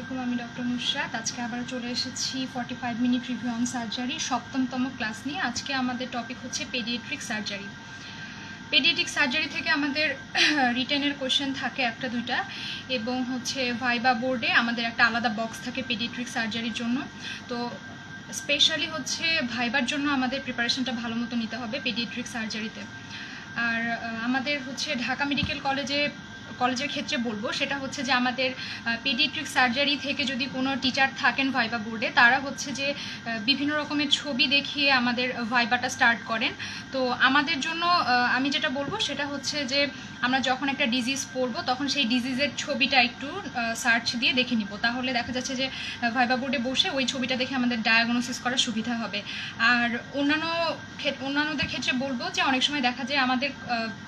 আলাইকুম, আমি ডক্টর নুসরাত। আজকে আবার চলে এসেছি 45 মিনিট রিভিউ অন সার্জারি সপ্তমতম ক্লাস নিয়ে। আজকে আমাদের টপিক হচ্ছে পেডিয়াট্রিক সার্জারি। পেডিয়াট্রিক সার্জারি থেকে আমাদের রিটেনের কোশ্চেন থাকে একটা দুইটা, এবং হচ্ছে ভাইবা বোর্ডে আমাদের একটা আলাদা বক্স থাকে পেডিয়াট্রিক সার্জারির জন্য। তো স্পেশালি হচ্ছে ভাইবার জন্য আমাদের প্রিপারেশনটা ভালো মতো নিতে হবে পেডিয়াট্রিক সার্জারিতে। আর আমাদের হচ্ছে ঢাকা মেডিকেল কলেজের ক্ষেত্রে বলবো সেটা হচ্ছে যে আমাদের পেডিয়াট্রিক সার্জারি থেকে যদি কোনো টিচার থাকেন ভাইবা বোর্ডে, তারা হচ্ছে যে বিভিন্ন রকমের ছবি দেখিয়ে আমাদের ভাইবাটা স্টার্ট করেন। তো আমাদের জন্য আমি যেটা বলবো সেটা হচ্ছে যে আমরা যখন একটা ডিজিজ পড়বো তখন সেই ডিজিজের ছবিটা একটু সার্চ দিয়ে দেখে নিব, তাহলে দেখা যাচ্ছে যে ভাইবা বোর্ডে বসে ওই ছবিটা দেখে আমাদের ডায়াগনোসিস করার সুবিধা হবে। আর অন্যান্যদের ক্ষেত্রে বলবো যে অনেক সময় দেখা যায় আমাদের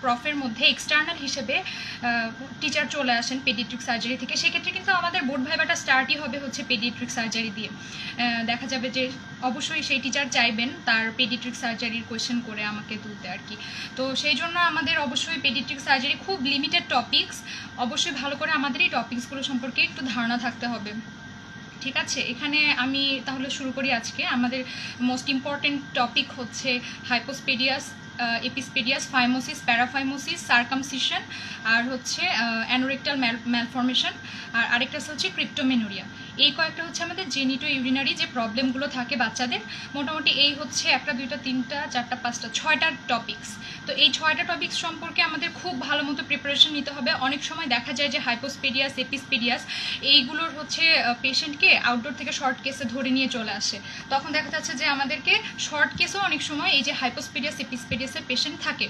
প্রফের মধ্যে এক্সটার্নাল হিসেবে টিচার চলে আসেন পেডিয়াট্রিক সার্জারি থেকে, সেক্ষেত্রে কিন্তু আমাদের বোর্ড ভাইবাটা স্টার্টই হবে হচ্ছে পেডিয়াট্রিক সার্জারি দিয়ে। দেখা যাবে যে অবশ্যই সেই টিচার চাইবেন তার পেডিয়াট্রিক সার্জারির কোয়েশ্চেন করে আমাকে তুলতে আর কি। তো সেই জন্য আমাদের অবশ্যই পেডিয়াট্রিক সার্জারি খুব লিমিটেড টপিকস, অবশ্যই ভালো করে আমাদের এই টপিকসগুলো সম্পর্কে একটু ধারণা থাকতে হবে। ঠিক আছে, এখানে আমি তাহলে শুরু করি। আজকে আমাদের মোস্ট ইম্পর্টেন্ট টপিক হচ্ছে হাইপোস্পেডিয়াস, এপিসপেডিয়াস, ফাইমোসিস, প্যারাফাইমোসিস, সার্কামসিশন, আর হচ্ছে অ্যানোরেক্টাল ম্যালফরমেশন, আর আরেকটা হচ্ছে ক্রিপ্টোমেনুরিয়া। এই কয়েকটা হচ্ছে আমাদের জেনিটো ইউরিনারি যে প্রবলেমগুলো থাকে বাচ্চাদের। মোটামুটি এই হচ্ছে একটা দুইটা তিনটা চারটা পাঁচটা ছয়টা টপিকস। তো এই ছয়টা টপিকস সম্পর্কে আমাদের খুব ভালো মতো প্রিপারেশন নিতে হবে। অনেক সময় দেখা যায় যে হাইপোস্পেডিয়াস, এপিসপেডিয়াস এইগুলোর হচ্ছে পেশেন্টকে আউটডোর থেকে শর্ট কেসে ধরে নিয়ে চলে আসে। তখন দেখা যাচ্ছে যে আমাদেরকে শর্ট কেসেও অনেক সময় এই যে হাইপোস্পেডিয়াস, এপিসপেডিয়াসের পেশেন্ট থাকে।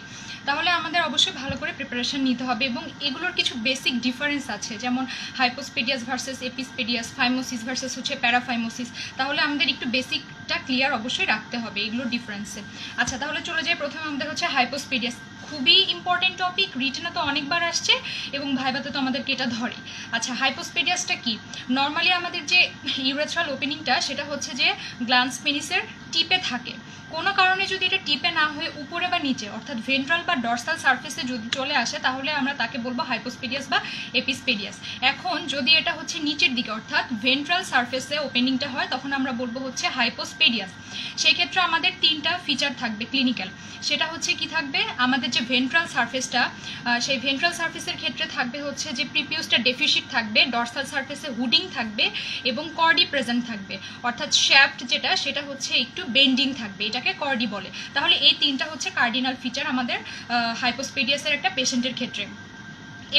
তাহলে আমাদের অবশ্যই ভালো করে প্রিপারেশন নিতে হবে, এবং এগুলোর কিছু বেসিক ডিফারেন্স আছে, যেমন হাইপোস্পেডিয়াস ভার্সেস এপিসপেডিয়াস, ফাইমোসিস ভার্সেস হচ্ছে প্যারাফাইমোসিস। তাহলে আমাদের একটু বেসিকটা ক্লিয়ার অবশ্যই রাখতে হবে এগুলোর ডিফারেন্সে। আচ্ছা, তাহলে চলে যাই প্রথমে আমাদের হচ্ছে হাইপোস্পেডিয়াস। খুবই ইম্পর্টেন্ট টপিক, রিটেনে তো অনেকবার আসছে এবং ভাইভাতে তো আমাদেরকে এটা ধরে। আচ্ছা, হাইপোস্পেডিয়াসটা কি? নর্মালি আমাদের যে ইউরেথ্রাল ওপেনিংটা সেটা হচ্ছে যে গ্ল্যান্স পেনিসের টিপে থাকে। কোনো কারণে যদি এটা টিপে না হয়ে উপরে বা নিচে অর্থাৎ ভেন্ট্রাল বা ডর্সাল সারফেসে যদি চলে আসে, তাহলে আমরা তাকে বলবো হাইপোস্পেডিয়াস বা এপিসপেডিয়াস। এখন যদি এটা হচ্ছে নিচের দিকে অর্থাৎ ভেন্ট্রাল সারফেসে ওপেনিংটা হয়, তখন আমরা বলবো হচ্ছে হাইপোস্পেডিয়াস। সেই ক্ষেত্রে আমাদের তিনটা ফিচার থাকবে ক্লিনিক্যাল। সেটা হচ্ছে কি থাকবে? আমাদের যে ভেন্ট্রাল সারফেসটা, সেই ভেন্ট্রাল সারফেসের ক্ষেত্রে থাকবে হচ্ছে যে প্রিপিউসটা ডেফিসিট থাকবে, ডর্সাল সারফেসে হুডিং থাকবে, এবং কর্ডি প্রেজেন্ট থাকবে অর্থাৎ শ্যাফট যেটা সেটা হচ্ছে একটু বেন্ডিং থাকবে, এটাকে কর্ডি বলে। তাহলে এই তিনটা হচ্ছে কার্ডিনাল ফিচার আমাদের হাইপোস্পেডিয়াসের একটা পেশেন্টের ক্ষেত্রে।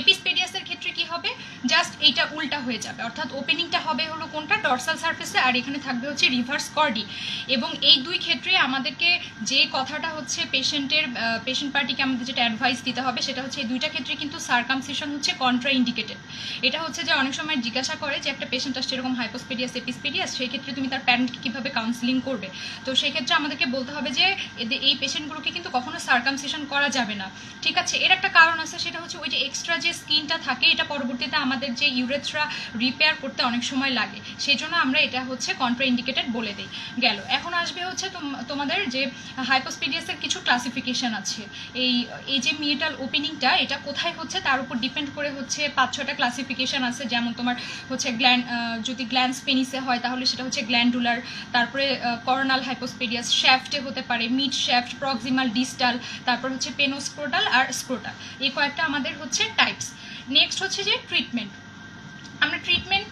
এপিসপেডিয়াসের ক্ষেত্রে কি হবে? জাস্ট এইটা উল্টা হয়ে যাবে, অর্থাৎ ওপেনিংটা হবে হলো কোনটা? ডর্সাল সারফেসে, আর এখানে থাকবে হচ্ছে রিভার্স কর্ডি। এবং এই দুই ক্ষেত্রে আমাদেরকে যে কথাটা হচ্ছে পেশেন্ট পার্টিকে আমাদের যেটা অ্যাডভাইস দিতে হবে সেটা হচ্ছে এই দুইটা ক্ষেত্রে কিন্তু সার্কামসিশন হচ্ছে কন্ট্রা ইন্ডিকেটেড। এটা হচ্ছে যে অনেক সময় জিজ্ঞাসা করে যে একটা পেশেন্ট আসছে এরকম হাইপোস্পেডিয়াস, এপিসপেডিয়াস, সেই ক্ষেত্রে তুমি তার প্যারেন্টকে কীভাবে কাউন্সিলিং করবে? তো সেই ক্ষেত্রে আমাদেরকে বলতে হবে যে এই পেশেন্টগুলোকে কিন্তু কখনো সার্কামসিশন করা যাবে না। ঠিক আছে, এর একটা কারণ আছে, সেটা হচ্ছে ওই যে এক্সট্রা যে স্কিনটা থাকে এটা পরবর্তীতে আমাদের যে ইউরেথ্রা রিপেয়ার করতে অনেক সময় লাগে, সেই জন্য আমরা এটা হচ্ছে কন্ট্রা ইন্ডিকেটেড বলে দিই। গেল, এখন আসবে হচ্ছে তোমাদের যে হাইপোস্পেডিয়াসের কিছু ক্লাসিফিকেশন আছে। এই যে মিয়েটাল ওপেনিংটা এটা কোথায় হচ্ছে তার উপর ডিপেন্ড করে হচ্ছে 5-6টা ক্লাসিফিকেশন আছে। যেমন তোমার হচ্ছে যদি গ্ল্যান্স পেনিসে হয় তাহলে সেটা হচ্ছে গ্ল্যান্ডুলার, তারপরে করোনাল হাইপোস্পেডিয়াস, শ্যাফটে হতে পারে, মিড শ্যাফট, প্রক্সিমাল, ডিস্টাল, তারপর হচ্ছে পেনোস্ক্রোটাল আর স্ক্রোটাল। এই কয়েকটা আমাদের হচ্ছে টাইপস। নেক্সট হচ্ছে যে ট্রিটমেন্ট। আমরা ট্রিটমেন্ট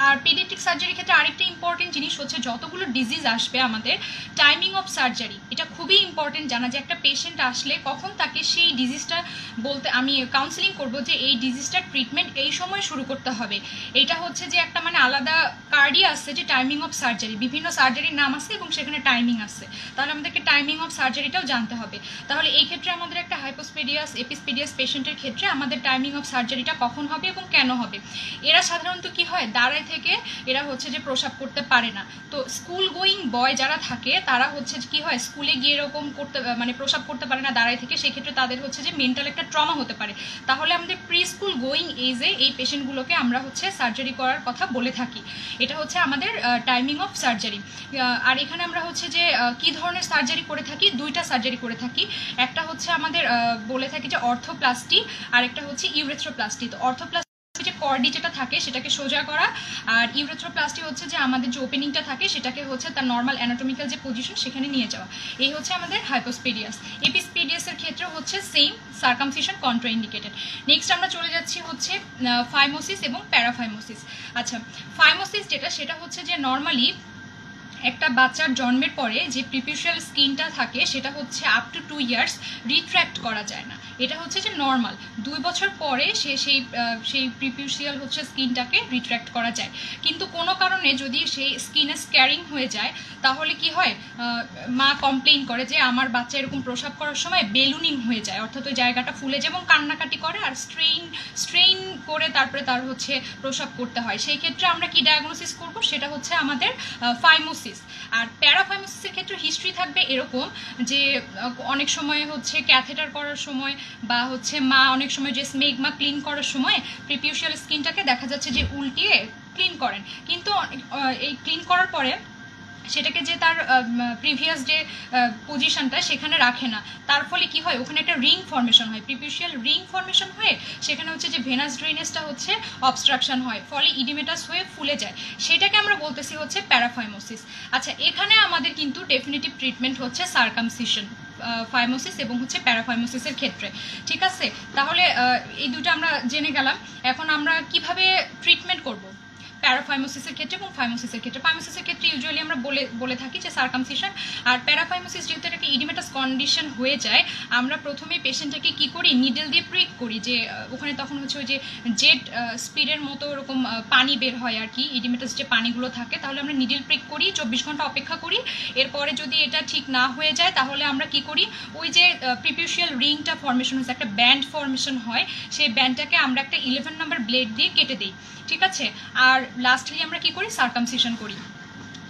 আর পেডিয়াট্রিক সার্জারির ক্ষেত্রে আরেকটা ইম্পর্টেন্ট জিনিস হচ্ছে যতগুলো ডিজিজ আসবে আমাদের টাইমিং অফ সার্জারি এটা খুবই ইম্পর্টেন্ট জানা, যে একটা পেশেন্ট আসলে কখন তাকে সেই ডিজিজটা বলতে আমি কাউন্সিলিং করব যে এই ডিজিজটার ট্রিটমেন্ট এই সময় শুরু করতে হবে। এটা হচ্ছে যে একটা মানে আলাদা কার্ডই আছে যে টাইমিং অফ সার্জারি, বিভিন্ন সার্জারির নাম আছে এবং সেখানে টাইমিং আছে, তাহলে আমাদেরকে টাইমিং অফ সার্জারিটাও জানতে হবে। তাহলে এই ক্ষেত্রে আমাদের একটা হাইপোস্পেডিয়াস, এপিসপেডিয়াস পেশেন্টের ক্ষেত্রে আমাদের টাইমিং অফ সার্জারিটা কখন হবে এবং কেন হবে। এরা সাধারণত কি হয়, দাঁড়ায় থেকে এরা হচ্ছে যে প্রসাব করতে পারে না। তো স্কুল গোয়িং বয় যারা থাকে তারা হচ্ছে কি হয়, স্কুলে গিয়ে এরকম করতে মানে প্রসাব করতে পারে না দাঁড়ায় থেকে, সেক্ষেত্রে তাদের হচ্ছে যে মেন্টাল একটা ট্রমা হতে পারে। তাহলে আমাদের প্রি স্কুল গোয়িং এজে এই পেশেন্টগুলোকে আমরা হচ্ছে সার্জারি করার কথা বলে থাকি। এটা হচ্ছে আমাদের টাইমিং অফ সার্জারি। আর এখানে আমরা হচ্ছে যে কি ধরনের সার্জারি করে থাকি? দুইটা সার্জারি করে থাকি। একটা হচ্ছে আমাদের বলে থাকি যে অর্থোপ্লাস্টি, আর একটা হচ্ছে ইউরেথ্রোপ্লাস্টি। তো অর্থোপ্লাস্টি যে কর্ডি যেটা থাকে সেটাকে সোজা করা, আর ইউরেথ্রোপ্লাস্টি হচ্ছে যে আমাদের যে ওপেনিংটা থাকে সেটাকে হচ্ছে তার নর্মাল অ্যানাটমিক্যাল যে পজিশন সেখানে নিয়ে যাওয়া। এই হচ্ছে আমাদের হাইপোস্পেডিয়াস। এপিস্পেডিয়াসের ক্ষেত্রে হচ্ছে সেম, সার্কামসিশন কন্ট্রাইন্ডিকেটেড। নেক্সট আমরা চলে যাচ্ছি হচ্ছে ফাইমোসিস এবং প্যারাফাইমোসিস। আচ্ছা, ফাইমোসিস যেটা সেটা হচ্ছে যে নর্মালি একটা বাচ্চার জন্মের পরে যে প্রিপিউশিয়াল স্কিনটা থাকে সেটা হচ্ছে আপ টু 2 ইয়ার্স রিট্র্যাক্ট করা যায় না। এটা হচ্ছে যে নর্মাল, 2 বছর পরে সেই প্রিপিউশিয়াল হচ্ছে স্কিনটাকে রিট্র্যাক্ট করা যায়। কিন্তু কোনো কারণে যদি সেই স্কিনে স্ক্যারিং হয়ে যায় তাহলে কি হয়, মা কমপ্লেইন করে যে আমার বাচ্চা এরকম প্রসাব করার সময় বেলুনিং হয়ে যায়, অর্থাৎ ওই জায়গাটা ফুলে যায় এবং কান্নাকাটি করে আর স্ট্রেইন করে তারপরে তার হচ্ছে প্রসাব করতে হয়। সেই ক্ষেত্রে আমরা কি ডায়াগনোসিস করব, সেটা হচ্ছে আমাদের ফাইমোসিস। আর প্যারাফাইমোসিসের ক্ষেত্রে হিস্ট্রি থাকবে এরকম যে অনেক সময় হচ্ছে ক্যাথেটার করার সময় বা হচ্ছে মা অনেক সময় যে স্মেগমা ক্লিন করার সময় প্রিপিউশিয়াল স্কিনটাকে দেখা যাচ্ছে যে উল্টিয়ে ক্লিন করেন, কিন্তু এই ক্লিন করার পরে সেটাকে যে তার প্রিভিয়াস যে পজিশনটা সেখানে রাখে না, তার ফলে কি হয় ওখানে একটা রিং ফর্মেশন হয়, প্রিপিউশিয়াল রিং ফর্মেশন হয়ে সেখানে হচ্ছে যে ভেনাস ড্রেনেজটা হচ্ছে অবস্ট্রাকশন হয়, ফলে ইডিমেটাস হয়ে ফুলে যায়, সেটাকে আমরা বলতেছি হচ্ছে প্যারাফাইমোসিস। আচ্ছা, এখানে আমাদের কিন্তু ডেফিনিটিভ ট্রিটমেন্ট হচ্ছে সার্কামসিশন, ফাইমোসিস এবং হচ্ছে প্যারাফাইমোসিসের ক্ষেত্রে। ঠিক আছে, তাহলে এই দুটো আমরা জেনে গেলাম। এখন আমরা কিভাবে ট্রিটমেন্ট করব প্যারাফাইমোসিসের ক্ষেত্রে এবং ফাইমোসিসের ক্ষেত্রে। ফাইমোসিসের ক্ষেত্রে ইউজুয়ালি আমরা বলে থাকি যে সার্কামসিশন, আর প্যারাফাইমোসিস যেহেতু একটা ইডিমেটাস কন্ডিশন হয়ে যায় আমরা প্রথমে পেশেন্টটাকে কি করি, নিডল দিয়ে প্রিক করি, যে ওখানে তখন হচ্ছে ওই যে জেট স্পিডের মতো ওরকম পানি বের হয় আর কি, ইডিমেটাস যে পানিগুলো থাকে, তাহলে আমরা নিডল প্রিক করি, 24 ঘন্টা অপেক্ষা করি। এরপরে যদি এটা ঠিক না হয়ে যায় তাহলে আমরা কি করি, ওই যে প্রিপিউশিয়াল রিংটা ফর্মেশন হয়েছে, একটা ব্যান্ড ফর্মেশন হয়, সেই ব্যান্ডটাকে আমরা একটা 11 নম্বর ব্লেড দিয়ে কেটে দিই। ঠিক আছে, আর লাস্টলি আমরা কি করি, সার্কামসিশন করি।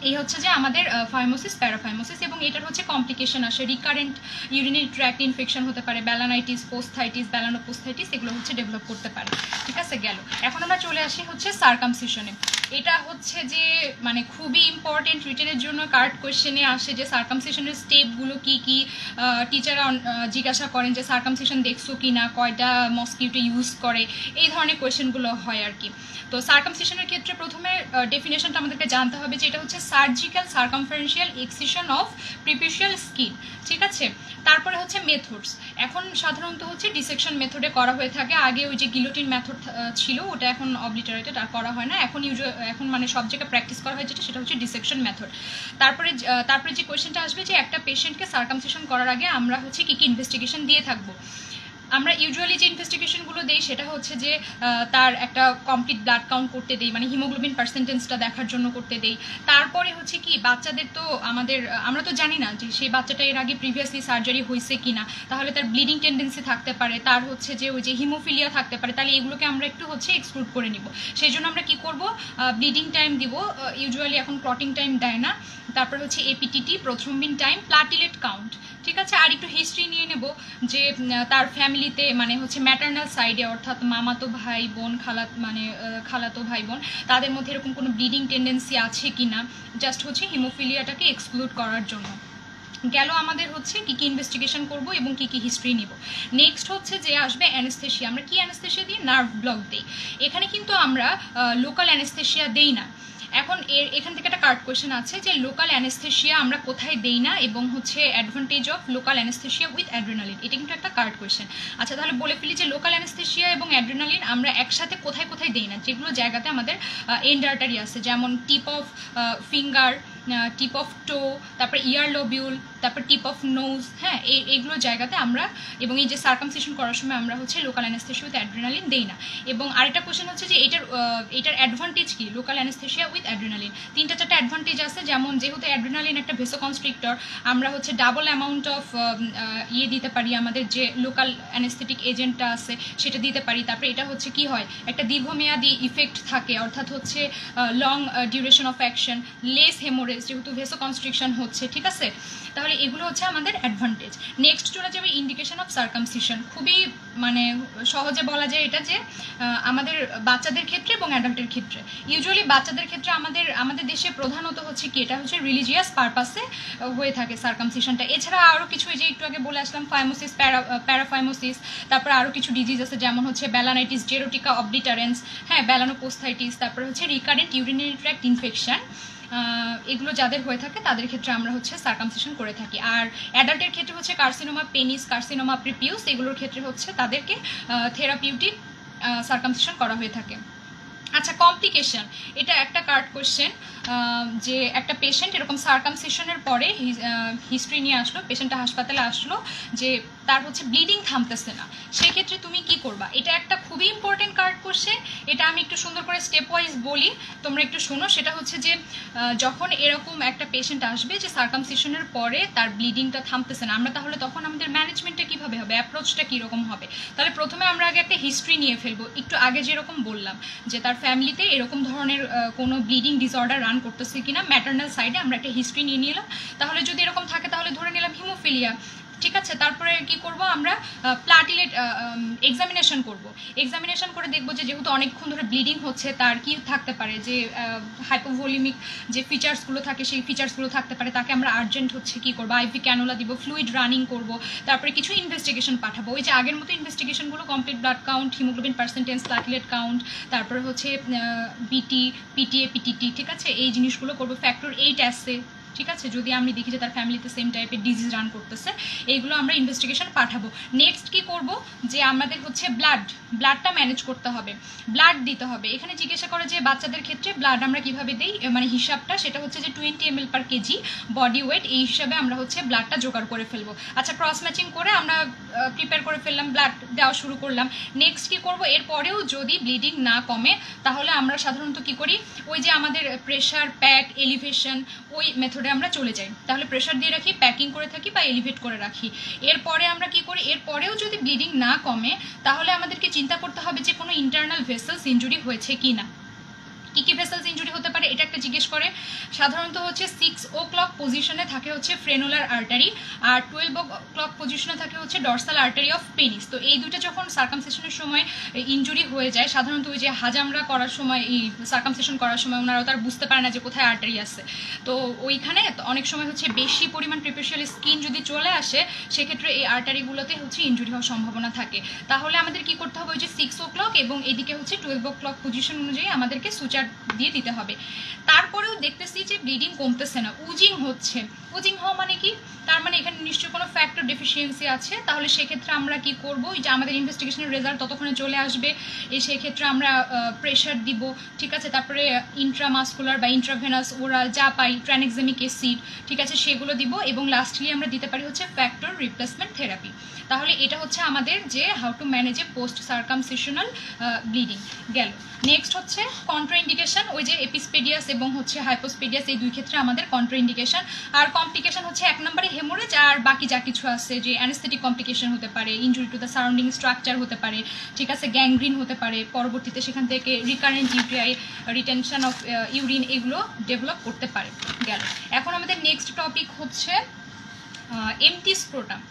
এই হচ্ছে যে আমাদের ফাইমোসিস, প্যারাফাইমোসিস, এবং এটার হচ্ছে কমপ্লিকেশন আসে, রিকারেন্ট ইউরিনারি ট্র্যাক্ট ইনফেকশন হতে পারে, ব্যালানাইটিস, পোস্থাইটিস, ব্যালানোপোস্থাইটিস, এগুলো হচ্ছে ডেভেলপ করতে পারে। ঠিক আছে, গেল। এখন আমরা চলে আসি হচ্ছে সার্কামসিশনে। এটা হচ্ছে যে মানে খুবই ইম্পর্টেন্ট, রিটেনের জন্য কার্ড কোয়েশ্চেনে আসে যে সার্কামসিশনের স্টেপগুলো কি কি, টিচাররা জিজ্ঞাসা করেন যে সার্কামসিশন দেখছো কি না, কয়টা মসকিউটো ইউজ করে, এই ধরনের কোয়েশ্চেনগুলো হয় আর কি। তো সার্কামসিশনের ক্ষেত্রে প্রথমে ডেফিনেশনটা আমাদেরকে জানতে হবে যে এটা হচ্ছে সার্জিক্যাল সার্কামফারেন্সিয়াল এক্সিশন অফ প্রিপিউশিয়াল স্কিন। ঠিক আছে, তারপরে হচ্ছে মেথডস। এখন সাধারণত হচ্ছে ডিসেকশন মেথডে করা হয়ে থাকে, আগে ওই যে গিলোটিন মেথড ছিল ওটা এখন অবলিটারেটেড, আর করা হয় না, এখন মানে সব জায়গায় প্র্যাকটিস করা হয় যেটা, সেটা হচ্ছে ডিসেকশন মেথড। তারপরে যে কোয়েশ্চেনটা আসবে যে একটা পেশেন্টকে সার্কামসিশন করার আগে আমরা হচ্ছে কি কি ইনভেস্টিগেশন দিয়ে থাকবো। আমরা ইউজুয়ালি যে ইনভেস্টিগেশনগুলো দিই সেটা হচ্ছে যে তার একটা কমপ্লিট ব্লাড কাউন্ট করতে দিই, মানে হিমোগ্লোবিন পার্সেন্টেজটা দেখার জন্য করতে দিই। তারপরে হচ্ছে কি বাচ্চাদের তো আমরা তো জানি না যে সেই বাচ্চাটা এর আগে প্রিভিয়াসলি সার্জারি হয়েছে কিনা, তাহলে তার ব্লিডিং টেন্ডেন্সি থাকতে পারে, তার হচ্ছে যে ওই যে হিমোফিলিয়া থাকতে পারে, তাহলে এগুলোকে আমরা একটু হচ্ছে এক্সক্লুড করে নিব। সেই জন্য আমরা কি করব, ব্লিডিং টাইম দিব, ইউজুয়ালি এখন ক্লটিং টাইম দেয় না। তারপর হচ্ছে APTT, prothrombin time, platelet count. ঠিক আছে, আর একটু হিস্ট্রি নিয়ে নেব যে তার ফ্যামিলিতে মানে হচ্ছে ম্যাটার্নাল সাইডে, অর্থাৎ মামাতো ভাই বোন, খালাতো ভাই বোন, তাদের মধ্যে এরকম কোনো ব্লিডিং টেন্ডেন্সি আছে কি না, জাস্ট হচ্ছে হিমোফিলিয়াটাকে এক্সক্লুড করার জন্য। গেল আমাদের হচ্ছে কি কি ইনভেস্টিগেশন করব এবং কি কি হিস্ট্রি নিব। নেক্সট হচ্ছে যে আসবে অ্যানেস্থেশিয়া। আমরা কি অ্যানেস্থেশিয়া দিই, নার্ভ ব্লক দিই। এখানে কিন্তু আমরা লোকাল অ্যানেস্থেশিয়া দেই না। এখন এখান থেকে একটা কার্ড কোয়েশ্চেন আছে যে লোকাল অ্যানেস্থেশিয়া আমরা কোথায় দেই না এবং হচ্ছে advantage of local anaesthesia with adrenaline, এটা কিন্তু একটা কার্ড কোয়েশ্চেন। আচ্ছা, তাহলে বলে ফেলি যে লোকাল অ্যানেস্থেশিয়া এবং অ্যাড্রেনালিন আমরা একসাথে কোথায় কোথায় দেই না, যেগুলো জায়গাতে আমাদের এন্ড আর্টারি আছে, যেমন tip of finger, tip of toe, তারপর ইয়ার লোবিউল, তারপর টিপ অফ নোজ, হ্যাঁ, এইগুলো জায়গাতে আমরা, এবং এই যে সার্কামসিশন করার সময় আমরা হচ্ছে লোকাল অ্যানেস্থেশিয়া উইথ অ্যাড্রেনালিন দেই না। এবং আরেকটা কোয়েশ্চেন হচ্ছে যে এটার অ্যাডভান্টেজ কি, লোকাল অ্যানেস্থেশিয়া উইথ অ্যাড্রেনালিন। 3-4টা অ্যাডভান্টেজ আছে, যেমন যেহেতু অ্যাড্রেনালিন একটা ভেসোকনস্ট্রিক্টর, আমরা হচ্ছে ডাবল অ্যামাউন্ট অফ দিতে পারি, আমাদের যে লোকাল অ্যানেস্থেটিক এজেন্টটা আছে সেটা দিতে পারি। তারপরে এটা হচ্ছে কি হয়, একটা দীর্ঘমেয়াদী ইফেক্ট থাকে, অর্থাৎ হচ্ছে long duration of action, less haemorrhage যেহেতু ভেসোকনস্ট্রিকশন হচ্ছে। ঠিক আছে, তাহলে তাহলে এগুলো হচ্ছে আমাদের অ্যাডভান্টেজ। নেক্সট চলে যাবে ইন্ডিকেশন অফ সার্কামসিশন। খুবই মানে সহজে বলা যায় এটা যে আমাদের বাচ্চাদের ক্ষেত্রে এবং অ্যাডাল্টের ক্ষেত্রে, ইউজুয়ালি বাচ্চাদের ক্ষেত্রে আমাদের দেশে প্রধানত হচ্ছে কি, এটা হচ্ছে রিলিজিয়াস পারপাসে হয়ে থাকে সার্কামসিশনটা। এছাড়া আরও কিছু, এই যে একটু আগে বলে আসলাম ফাইমোসিস, প্যারাফাইমোসিস, তারপরে আরও কিছু ডিজিজ আছে যেমন হচ্ছে ব্যালানাইটিস, জেরোটিকা অবলিটারেন্স, হ্যাঁ ব্যালানোপোস্থাইটিস, তারপরে হচ্ছে রিকারেন্ট ইউরিনারি ট্র্যাক্ট ইনফেকশন। এগুলো যাদের হয়ে থাকে তাদের ক্ষেত্রে আমরা হচ্ছে সার্কামসিশন করে থাকি। আর অ্যাডাল্টের ক্ষেত্রে হচ্ছে কার্সিনোমা পেনিস, কার্সিনোমা প্রিপিউস, এগুলোর ক্ষেত্রে হচ্ছে তাদেরকে থেরাপিউটিক সার্কামসিশন করা হয়ে থাকে। আচ্ছা, কমপ্লিকেশন, এটা একটা কার্ড কোশ্চেন যে একটা পেশেন্ট এরকম সার্কামসিশনের পরে হিস্ট্রি নিয়ে আসলো, পেশেন্টটা হাসপাতালে আসলো যে তার হচ্ছে ব্লিডিং থামতেছে না, সেক্ষেত্রে তুমি কি করবা? এটা একটা খুবই ইম্পর্টেন্ট কার্ড কোশ্চেন। এটা আমি একটু সুন্দর করে স্টেপ ওয়াইজ বলি, তোমরা একটু শোনো। সেটা হচ্ছে যে যখন এরকম একটা পেশেন্ট আসবে যে সার্কামসিশনের পরে তার ব্লিডিংটা থামতেছে না, আমরা তাহলে তখন আমাদের ম্যানেজমেন্টটা কীভাবে হবে, অ্যাপ্রোচটা কীরকম হবে? তাহলে প্রথমে আমরা আগে একটা হিস্ট্রি নিয়ে ফেলবো। একটু আগে যেরকম বললাম যে তার ফ্যামিলিতে এরকম ধরনের কোনো ব্লিডিং ডিসঅর্ডার রান করতেছে কিনা, ম্যাটার্নাল সাইডে আমরা একটা হিস্ট্রি নিয়ে নিলাম। তাহলে যদি এরকম থাকে তাহলে ধরে নিলাম হিমোফিলিয়া, ঠিক আছে। তারপরে কি করব আমরা, প্লাটিলেট এক্সামিনেশন করব। এক্সামিনেশন করে দেখব যে যেহেতু অনেকক্ষণ ধরে ব্লিডিং হচ্ছে তার কি থাকতে পারে, যে হাইপোভলিমিক যে ফিচার্সগুলো থাকে সেই ফিচার্সগুলো থাকতে পারে। তাকে আমরা আর্জেন্ট হচ্ছে কি করবো, আইভি ক্যানুলা দিব, ফ্লুইড রানিং করব, তারপরে কিছু ইনভেস্টিগেশন পাঠাবো। ওই যে আগের মতো ইনভেস্টিগেশনগুলো, complete blood count, haemoglobin percentage, platelet count, তারপরে হচ্ছে বিটি, পিটিএ, পিটিটি, ঠিক আছে, এই জিনিসগুলো করবো। ফ্যাক্টর 8 অ্যাসে, ঠিক আছে, যদি আমি দেখি যে তার ফ্যামিলিতে সেম টাইপের ডিজিজ রান করতেছে, এইগুলো আমরা ইনভেস্টিগেশন পাঠাবো। নেক্সট কি করব, যে আমাদের হচ্ছে ব্লাডটা ম্যানেজ করতে হবে, ব্লাড দিতে হবে। এখানে জিজ্ঞাসা করে যে বাচ্চাদের ক্ষেত্রে ব্লাড আমরা কিভাবে দিই, মানে হিসাবটা সেটা হচ্ছে যে 20 ml per kg body weight, এই হিসাবে আমরা হচ্ছে ব্লাডটা জোগাড় করে ফেলবো। আচ্ছা, ক্রস ম্যাচিং করে আমরা প্রিপেয়ার করে ফেললাম, ব্লাড দেওয়া শুরু করলাম। নেক্সট কি করব, এরপরেও যদি ব্লিডিং না কমে তাহলে আমরা সাধারণত কি করি, ওই যে আমাদের প্রেশার, প্যাক, এলিভেশন, ওই মেথডে আমরা চলে যাই। তাহলে প্রেশার দিয়ে রাখি, প্যাকিং করে থাকি বা এলিভেট করে রাখি। এরপরে আমরা কি করি, এরপরেও যদি ব্লিডিং না কমে তাহলে আমাদেরকে চিন্তা করতে হবে যে কোনো ইন্টারনাল ভেসেলস ইনজুরি হয়েছে কি না। কী কী ভেসেলস ইনজুরি হতে পারে এটা একটা জিজ্ঞেস করে। সাধারণত হচ্ছে 6 o'clock পজিশনে থাকে হচ্ছে ফ্রেনুলার আর্টারি, আর 12 o'clock পজিশনে থাকে হচ্ছে ডরসাল আর্টারি অফ পেনিস। তো এই দুইটা যখন সার্কামসিশনের সময় ইনজুরি হয়ে যায়, সাধারণত ওই যে হাজামরা করার সময়, এই সার্কামসিশন করার সময় ওনারাও তার বুঝতে পারে না যে কোথায় আর্টারি আছে। তো ওইখানে অনেক সময় হচ্ছে বেশি পরিমাণ প্রিপেশিয়াল স্কিন যদি চলে আসে, সেক্ষেত্রে এই আর্টারিগুলোতে হচ্ছে ইনজুরি হওয়ার সম্ভাবনা থাকে। তাহলে আমাদের কি করতে হবে, ওই যে 6 o'clock এবং এদিকে হচ্ছে 12 o'clock পজিশন অনুযায়ী আমাদেরকে সুচার দিয়ে দিতে হবে। তারপরেও দেখতেছি যে ব্লিডিং কমতেছে না, উজিং হচ্ছে। উজিং হওয়া মানে কি, তার মানে এখানে নিশ্চয়ই কোনো ফ্যাক্টর ডেফিসিয়েন্সি আছে। তাহলে সেক্ষেত্রে আমরা কি করব, যে আমাদের ইনভেস্টিগেশনের রেজাল্ট ততক্ষণে চলে আসবে, সেক্ষেত্রে আমরা প্রেশার দিব, ঠিক আছে। তারপরে ইন্ট্রামাসকুলার বা ইন্ট্রাভেনাস ওরাল যা পাই, ট্রানএক্সামিক অ্যাসিড, ঠিক আছে, সেগুলো দিব। এবং লাস্টলি আমরা দিতে পারি হচ্ছে ফ্যাক্টর রিপ্লেসমেন্ট থেরাপি। তাহলে এটা হচ্ছে আমাদের যে how to manage a post circumcisional bleeding গেল। নেক্সট হচ্ছে কন্ট্রাইন্ডিকেশন, ওই যে এপিসপেডিয়াস এবং হচ্ছে হাইপোস্পেডিয়াস, এই দুই ক্ষেত্রে আমাদের কন্ট্রাইন্ডিকেশন। আর কমপ্লিকেশন হচ্ছে 1 নম্বরে হেমোরেজ, আর বাকি যা কিছু আছে, যে অ্যানেস্থেটিক কমপ্লিকেশন হতে পারে, injury to the surrounding structure হতে পারে, ঠিক আছে, গ্যাংগ্রিন হতে পারে, পরবর্তীতে সেখান থেকে recurrent UTI, retention of urine, এগুলো ডেভেলপ করতে পারে গেল। এখন আমাদের নেক্সট টপিক হচ্ছে এমটি স্ক্রোটাম।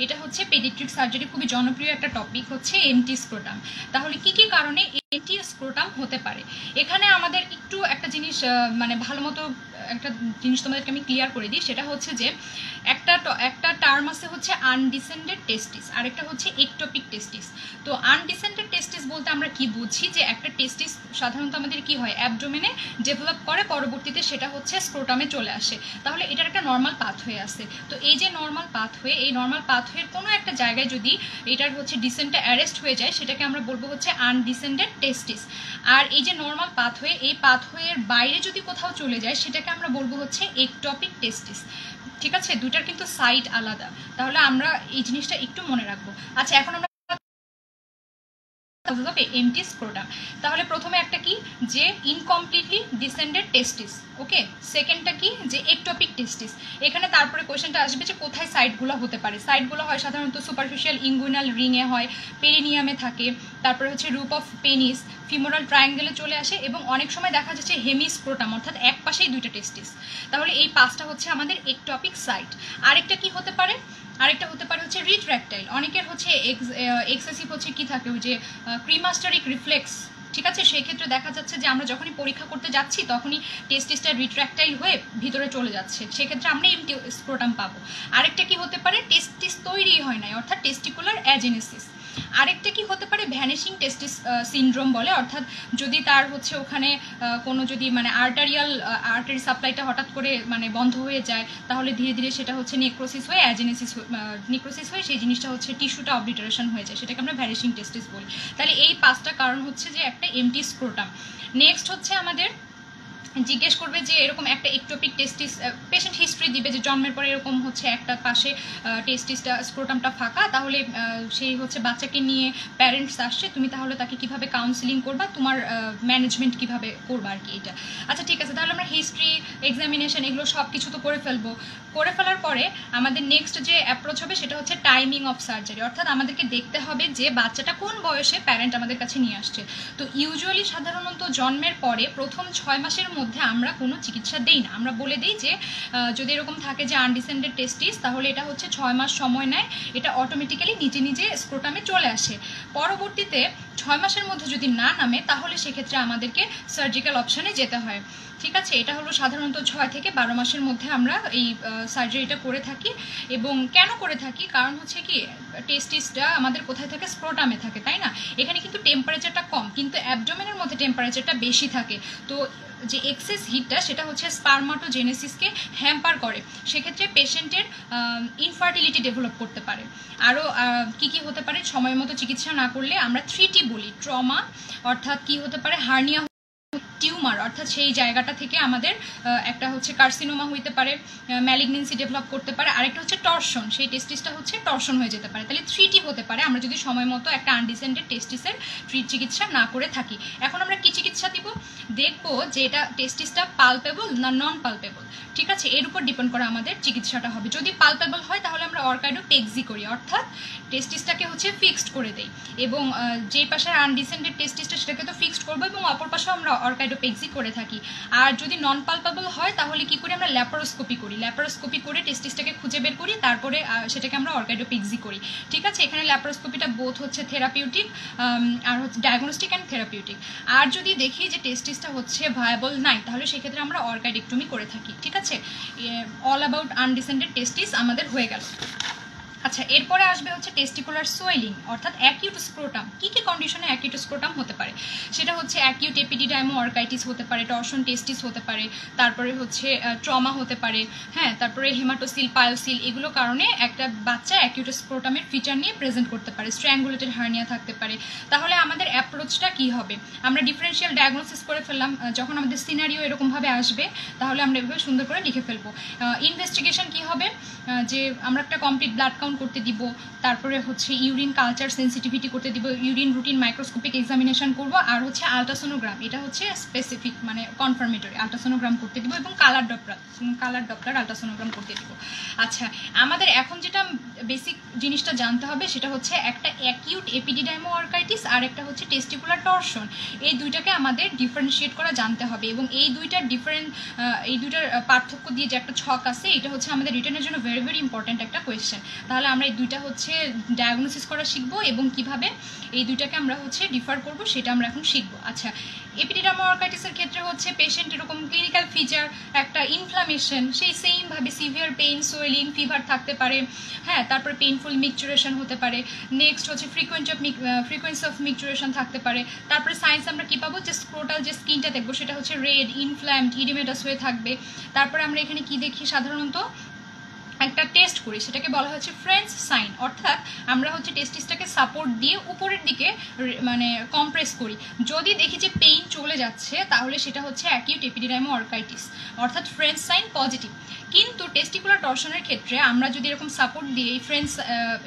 এটা হচ্ছে পেডিয়াট্রিক সার্জারি খুবই জনপ্রিয় একটা টপিক হচ্ছে এমটি স্ক্রোটাম। তাহলে কি কি কারণে এমটি স্ক্রোটাম হতে পারে, এখানে আমাদের একটু একটা জিনিস মানে ভালো মতো একটা জিনিস তোমাদেরকে আমি ক্লিয়ার করে দিই। সেটা হচ্ছে যে একটা টার্ম আছে হচ্ছে আনডিসেন্ডেড টেস্টিস, আরেকটা হচ্ছে একটোপিক টেস্টিস। তো আনডিসেন্ডেড টেস্টিস বলতে আমরা কি বুঝি, যে একটা টেস্টিস সাধারণত আমাদের কি হয়, অ্যাবডোমেনে ডেভেলপ করে, পরবর্তীতে সেটা হচ্ছে স্ক্রোটামে চলে আসে। তাহলে এটার একটা নর্মাল পাথওয়ে আছে। তো এই যে নর্মাল পাথওয়ে, এই নর্মাল পাথওয়ের কোনো একটা জায়গায় যদি এটার হচ্ছে ডিসেন্টটা অ্যারেস্ট হয়ে যায়, সেটাকে আমরা বলবো হচ্ছে আনডিসেন্ডেড টেস্টিস। আর এই যে নর্মাল পাথওয়ে, এই পাথওয়ের বাইরে যদি কোথাও চলে যায়, সেটাকে আমরা বলবো হচ্ছে একটোপিক টেস্টিস, ঠিক আছে। দুটার কিন্তু সাইড আলাদা, তাহলে আমরা এই জিনিসটা একটু মনে রাখবো। আচ্ছা, এখন আমরা অফ এমটি স্ক্রোটাম। তাহলে প্রথমে একটা কি যে ইনকমপ্লিটলি ডিসেন্ডেড টেস্টিস, ওকে। সেকেন্ডটা কি যে একটোপিক টেস্টিস। এখানে তারপরে কোয়েশ্চেনটা আসবে যে কোথায় সাইটগুলো হতে পারে। সাইটগুলো হয় সাধারণত সুপারফিশিয়াল ইঙ্গুইনাল রিংয়ে হয়, পেরিনিয়ামে থাকে, তারপরে হচ্ছে রুপ অফ পেনিস, ফিমোরাল ট্রায়াঙ্গেলে চলে আসে, এবং অনেক সময় দেখা যাচ্ছে হেমিস্ক্রোটাম অর্থাৎ এক পাশেই দুইটা টেস্টিস। তাহলে এই পাঁচটা হচ্ছে আমাদের একটোপিক সাইট। আরেকটা কি হতে পারে, আরেকটা হতে পারে হচ্ছে রিট্র্যাক্টাইল। অনেকের হচ্ছে এক্সেসিভ হচ্ছে কি থাকে ওই যে ক্রিমাস্টারিক রিফ্লেক্স, ঠিক আছে। সেই ক্ষেত্রে দেখা যাচ্ছে যে আমরা যখনই পরীক্ষা করতে যাচ্ছি তখনই টেস্টিসটা রিট্র্যাক্টাইল হয়ে ভিতরে চলে যাচ্ছে, সেক্ষেত্রে আমরা এমটি স্ক্রোটাম পাবো। আরেকটা কি হতে পারে টেস্টিস তৈরি হয় নাই অর্থাৎ টেস্টিকুলার অ্যাজেনেসিস। আরেকটা কি হতে পারে ভ্যানিশিং টেস্টিস সিনড্রোম বলে, অর্থাৎ যদি তার হচ্ছে ওখানে কোনো যদি মানে আর্টারি সাপ্লাইটা হঠাৎ করে মানে বন্ধ হয়ে যায়, তাহলে ধীরে ধীরে সেটা হচ্ছে নেক্রোসিস হয়ে নেক্রোসিস হয়ে সেই জিনিসটা হচ্ছে টিস্যুটা অবলিটারেশন হয়ে যায়, সেটাকে আমরা ভ্যানিশিং টেস্টিস বলি। তাহলে এই পাঁচটা কারণ হচ্ছে যে একটা এমটি স্ক্রোটাম। নেক্সট হচ্ছে আমাদের জিজ্ঞেস করবে যে এরকম একটা একটোপিক টেস্টিস, পেশেন্ট হিস্ট্রি দিবে যে জন্মের পরে এরকম হচ্ছে একটা পাশে টেস্টিসটা স্ক্রোটামটা ফাঁকা, তাহলে সেই হচ্ছে বাচ্চাকে নিয়ে প্যারেন্টস আসছে, তুমি তাহলে তাকে কিভাবে কাউন্সিলিং করবা, তোমার ম্যানেজমেন্ট কিভাবে করবা আর কি এটা। আচ্ছা ঠিক আছে, তাহলে আমরা হিস্ট্রি এক্সামিনেশন এগুলো সব কিছু তো করে ফেলবো। করে ফেলার পরে আমাদের নেক্সট যে অ্যাপ্রোচ হবে সেটা হচ্ছে টাইমিং অফ সার্জারি, অর্থাৎ আমাদেরকে দেখতে হবে যে বাচ্চাটা কোন বয়সে প্যারেন্ট আমাদের কাছে নিয়ে আসছে। তো ইউজুয়ালি সাধারণত জন্মের পরে প্রথম 6 মাসের মধ্যে আমরা কোনো চিকিৎসা দেই না। আমরা বলে দিই যে যদি এরকম থাকে যে আনডিসেন্ডেড টেস্টিস, তাহলে এটা হচ্ছে 6 মাস সময় নেয়, এটা অটোমেটিক্যালি নিজে নিজে স্ক্রোটামে চলে আসে। পরবর্তীতে 6 মাসের মধ্যে যদি না নামে তাহলে সেক্ষেত্রে আমাদেরকে সার্জিক্যাল অপশানে যেতে হয়, ঠিক আছে। এটা হলো সাধারণত 6 থেকে 12 মাসের মধ্যে আমরা এই সার্জারিটা করে থাকি। এবং কেন করে থাকি, কারণ হচ্ছে কি টেস্টিসটা আমাদের কোথায় থাকে, স্ক্রোটামে থাকে, তাই না। এখানে কিন্তু টেম্পারেচারটা কম, কিন্তু অ্যাবডোমেনের মধ্যে টেম্পারেচারটা বেশি থাকে। তো যে এক্সেস হিটটা সেটা হচ্ছে স্পারমাটোজেনেসিসকে হ্যাম্পার করে, সেক্ষেত্রে পেশেন্টের ইনফার্টিলিটি ডেভেলপ করতে পারে। আরও কি কি হতে পারে, সময় মতো চিকিৎসা না করলে আমরা 3T বলি, ট্রমা অর্থাৎ কি হতে পারে, হার্নিয়া, টিউমার অর্থাৎ সেই জায়গাটা থেকে আমাদের একটা হচ্ছে কার্সিনোমা হইতে পারে, ম্যালিগনেন্সি ডেভেলপ করতে পারে, আরেকটা হচ্ছে টর্শন, সেই টেস্টিসটা হচ্ছে টর্শন হয়ে যেতে পারে। তাহলে 3T হতে পারে আমরা যদি সময় মতো একটা আনডিসেন্ডেড টেস্টিসের চিকিৎসা না করে থাকি। এখন আমরা কি চিকিৎসা দিব, দেখবো যে এটা টেস্টিসটা পালপেবল না নন পালপেবল, ঠিক আছে, এর উপর ডিপেন্ড করে আমাদের চিকিৎসাটা হবে। যদি পালপেবল হয় তাহলে আমরা অর্কাইডোপেক্সি করি, অর্থাৎ টেস্টিসটাকে হচ্ছে ফিক্সড করে দেই, এবং যেই পাশে আনডিসেন্ডেড টেস্টিসটা সেটাকে তো ফিক্সড করবো, এবং অপর পাশেও আমরা অর্কাইডোপেক্সি করে থাকি। আর যদি নন পালপেবল হয় তাহলে কি করি, আমরা ল্যাপারোস্কোপি করি, ল্যাপারোস্কোপি করে টেস্টিসটাকে খুঁজে বের করি, তারপরে সেটাকে আমরা অর্কাইডোপেক্সি করি, ঠিক আছে। এখানে ল্যাপারোস্কোপিটা বোথ হচ্ছে থেরাপিউটিক আর হচ্ছে ডায়াগনস্টিক অ্যান্ড থেরাপিউটিক। আর যদি দেখি যে টেস্টিসটা হচ্ছে ভায়াবল নাই, তাহলে সেক্ষেত্রে আমরা অর্কাইডেক্টমি করে থাকি, ঠিক আছে। অল অ্যাবাউট আনডিসেন্ডেড টেস্টিস আমাদের হয়ে গেল। আচ্ছা, এরপরে আসবে হচ্ছে টেস্টিকুলার সোয়েলিং অর্থাৎ অ্যাকিউট স্ক্রোটাম। কি কি কন্ডিশনে অ্যাকিউট স্ক্রোটাম হতে পারে, সেটা হচ্ছে অ্যাকিউট এপিডিডাইমো অর্কাইটিস হতে পারে, টর্শন টেস্টিস হতে পারে, তারপরে হচ্ছে ট্রমা হতে পারে, হ্যাঁ, তারপরে হেমাটোসিল, পায়োসিল, এগুলো কারণে একটা বাচ্চা অ্যাকিউট স্ক্রোটামের ফিচার নিয়ে প্রেজেন্ট করতে পারে, স্ট্র্যাঙ্গুলেটেড হার্নিয়া থাকতে পারে। তাহলে আমাদের অ্যাপ্রোচটা কি হবে, আমরা ডিফারেন্সিয়াল ডায়াগনোসিস করে ফেললাম, যখন আমাদের সিনারিও এরকমভাবে আসবে তাহলে আমরা এভাবে সুন্দর করে লিখে ফেলবো। ইনভেস্টিগেশন কি হবে, যে আমরা একটা কমপ্লিট ব্লাড কাউন্ট করতে দিব, তারপরে হচ্ছে ইউরিন কালচার সেন্সিটিভিটি করতে দিব, ইউরিন রুটিন মাইক্রোস্কোপিক এক্সামিনেশন করব, আর হচ্ছে আলট্রাসোনোগ্রাম, এটা হচ্ছে স্পেসিফিক মানে কনফার্মেটরি আলট্রাসোনোগ্রাম করতে দিব, এবং কালার ডপলার আলট্রাসোনোগ্রাম করতে দিব। আচ্ছা, আমাদের এখন যেটা বেসিক জিনিসটা জানতে হবে সেটা হচ্ছে একটা অ্যাকিউট এপিডিডাইমো অর্কাইটিস আর একটা হচ্ছে টেস্টিকুলার টর্শন, এই দুইটাকে আমাদের ডিফারেন্সিয়েট করা জানতে হবে, এবং এই দুইটার পার্থক্য দিয়ে যে একটা ছক আছে, এটা হচ্ছে আমাদের রিটেনের জন্য ভেরি ভেরি ইম্পর্টেন্ট একটা কোয়েশ্চেন। তাহলে আমরা এই দুইটা হচ্ছে ডায়াগনোসিস করা শিখবো, এবং কিভাবে এই দুইটাকে আমরা হচ্ছে ডিফার করব সেটা আমরা এখন শিখবো। আচ্ছা, এপিডিডাইমো অর্কাইটিসের ক্ষেত্রে হচ্ছে পেশেন্ট এরকম ক্লিনিক্যাল ফিচার একটা ইনফ্লামেশন, সেই সেমভাবে সিভিয়ার পেইন, সোয়েলিং, ফিভার থাকতে পারে, হ্যাঁ, তারপরে পেইনফুল মিকচুরেশন হতে পারে, নেক্সট হচ্ছে ফ্রিকোয়েন্সি অফ মিকচুরেশন থাকতে পারে। তারপরে সায়েন্স আমরা কি পাবো, যে স্ক্রোটাল যে স্কিনটা দেখবো সেটা হচ্ছে রেড, ইনফ্ল্যামড, ইডিমেটাস হয়ে থাকবে। তারপরে আমরা এখানে কি দেখি, সাধারণত একটা টেস্ট করি, সেটাকে বলা হচ্ছে ফ্রেঞ্চ সাইন, অর্থাৎ আমরা হচ্ছে টেস্টিসটাকে সাপোর্ট দিয়ে উপরের দিকে মানে কম্প্রেস করি, যদি দেখি যে পেইন চলে যাচ্ছে তাহলে সেটা হচ্ছে অ্যাকিউট এপিডিডাইমো অর্কাইটিস, অর্থাৎ ফ্রেঞ্চ সাইন পজিটিভ। কিন্তু টেস্টিকুলার টর্শনের ক্ষেত্রে আমরা যদি এরকম সাপোর্ট দিয়ে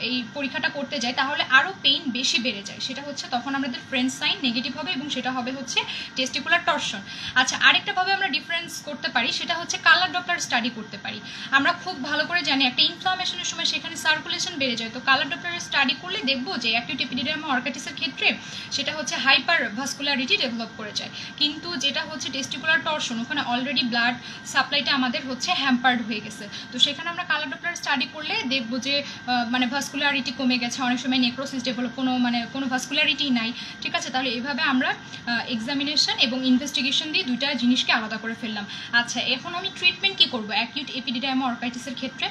এই পরীক্ষাটা করতে যাই তাহলে আরও পেইন বেশি বেড়ে যায়। সেটা হচ্ছে তখন আমাদের ফ্রেঞ্চ সাইন নেগেটিভ হবে এবং সেটা হবে হচ্ছে টেস্টিকুলার টর্শন। আচ্ছা, আরেকটাভাবে আমরা ডিফারেন্স করতে পারি, সেটা হচ্ছে কালার ডপলার স্টাডি করতে পারি। আমরা খুব ভালো করে জানি একটা ইনফ্লামেশনের সময় সেখানে সার্কুলেশন বেড়ে যায়, তো কালার ডপলার স্টাডি করলে দেখবো যে অ্যাকিউট এপিডিডার্মা অর্কাইটিসের ক্ষেত্রে সেটা হচ্ছে হাইপার ভাস্কুলারিটি ডেভেলপ করে যায়। কিন্তু যেটা হচ্ছে টেস্টিকুলার টর্শন, ওখানে অলরেডি ব্লাড সাপ্লাইটা আমাদের হচ্ছে হ্যাম্পার্ড হয়ে গেছে, তো সেখানে আমরা কালার ডপলার স্টাডি করলে দেখবো যে মানে ভাস্কুলারিটি কমে গেছে, অনেক সময় নেক্রোসিস ডেভেলপ, কোনো ভাস্কুলারিটি নাই। ঠিক আছে, তাহলে এইভাবে আমরা এক্সামিনেশন এবং ইনভেস্টিগেশন দিয়ে দুইটা জিনিসকে আলাদা করে ফেললাম। আচ্ছা, এখন আমি ট্রিটমেন্ট কি করব অ্যাকিউট এপিডিডার্মা অর্কাইটিসের ক্ষেত্রে?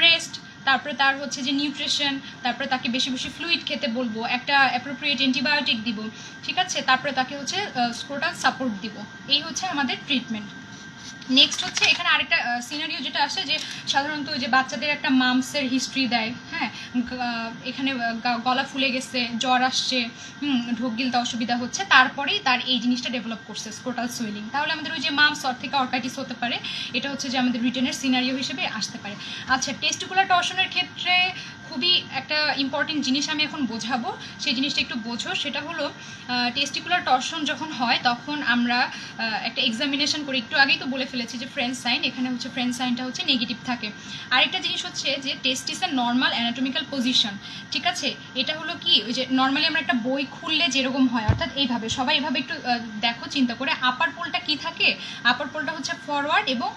রেস্ট, তারপরে তার হচ্ছে যে নিউট্রিশন, তারপরে তাকে বেশি বেশি ফ্লুইড খেতে বলবো, একটা অ্যাপ্রোপ্রিয়েট অ্যান্টিবায়োটিক দিব, ঠিক আছে, তারপরে তাকে হচ্ছে স্ক্রোটাল সাপোর্ট দিব। এই হচ্ছে আমাদের ট্রিটমেন্ট। নেক্সট হচ্ছে এখানে আরেকটা সিনারিও যেটা আসে যে সাধারণত যে বাচ্চাদের একটা মামসের হিস্ট্রি দেয়, হ্যাঁ, এখানে গলা ফুলে গেছে, জ্বর আসছে, ঢোক গিলতে অসুবিধা হচ্ছে, তারপরেই তার এই জিনিসটা ডেভেলপ করছে স্ক্রোটাল সুইলিং, তাহলে আমাদের ওই যে মামস থেকে অর্কাইটিস হতে পারে। এটা হচ্ছে যে আমাদের রিটেনের সিনারিও হিসেবে আসতে পারে। আচ্ছা, টেস্টিকুলার টর্শনের ক্ষেত্রে খুবই একটা ইম্পর্টেন্ট জিনিস আমি এখন বোঝাবো, সেই জিনিসটা একটু বোঝো। সেটা হলো টেস্টিকুলার টর্শন যখন হয় তখন আমরা একটা এক্সামিনেশন করি। একটু আগেই তো বলে ফেলেছি যে ফ্রেঞ্চ সাইন, এখানে হচ্ছে ফ্রেঞ্চ সাইনটা হচ্ছে নেগেটিভ থাকে। আরেকটা জিনিস হচ্ছে যে টেস্টিসের নর্মাল অ্যানাটমিক্যাল পজিশন, ঠিক আছে, এটা হলো কি ওই যে নর্মালি আমরা একটা বই খুললে যেরকম হয়, অর্থাৎ এইভাবে, সবাই এইভাবে একটু দেখো, চিন্তা করে। আপার পোলটা কি থাকে? আপার পোলটা হচ্ছে ফরওয়ার্ড এবং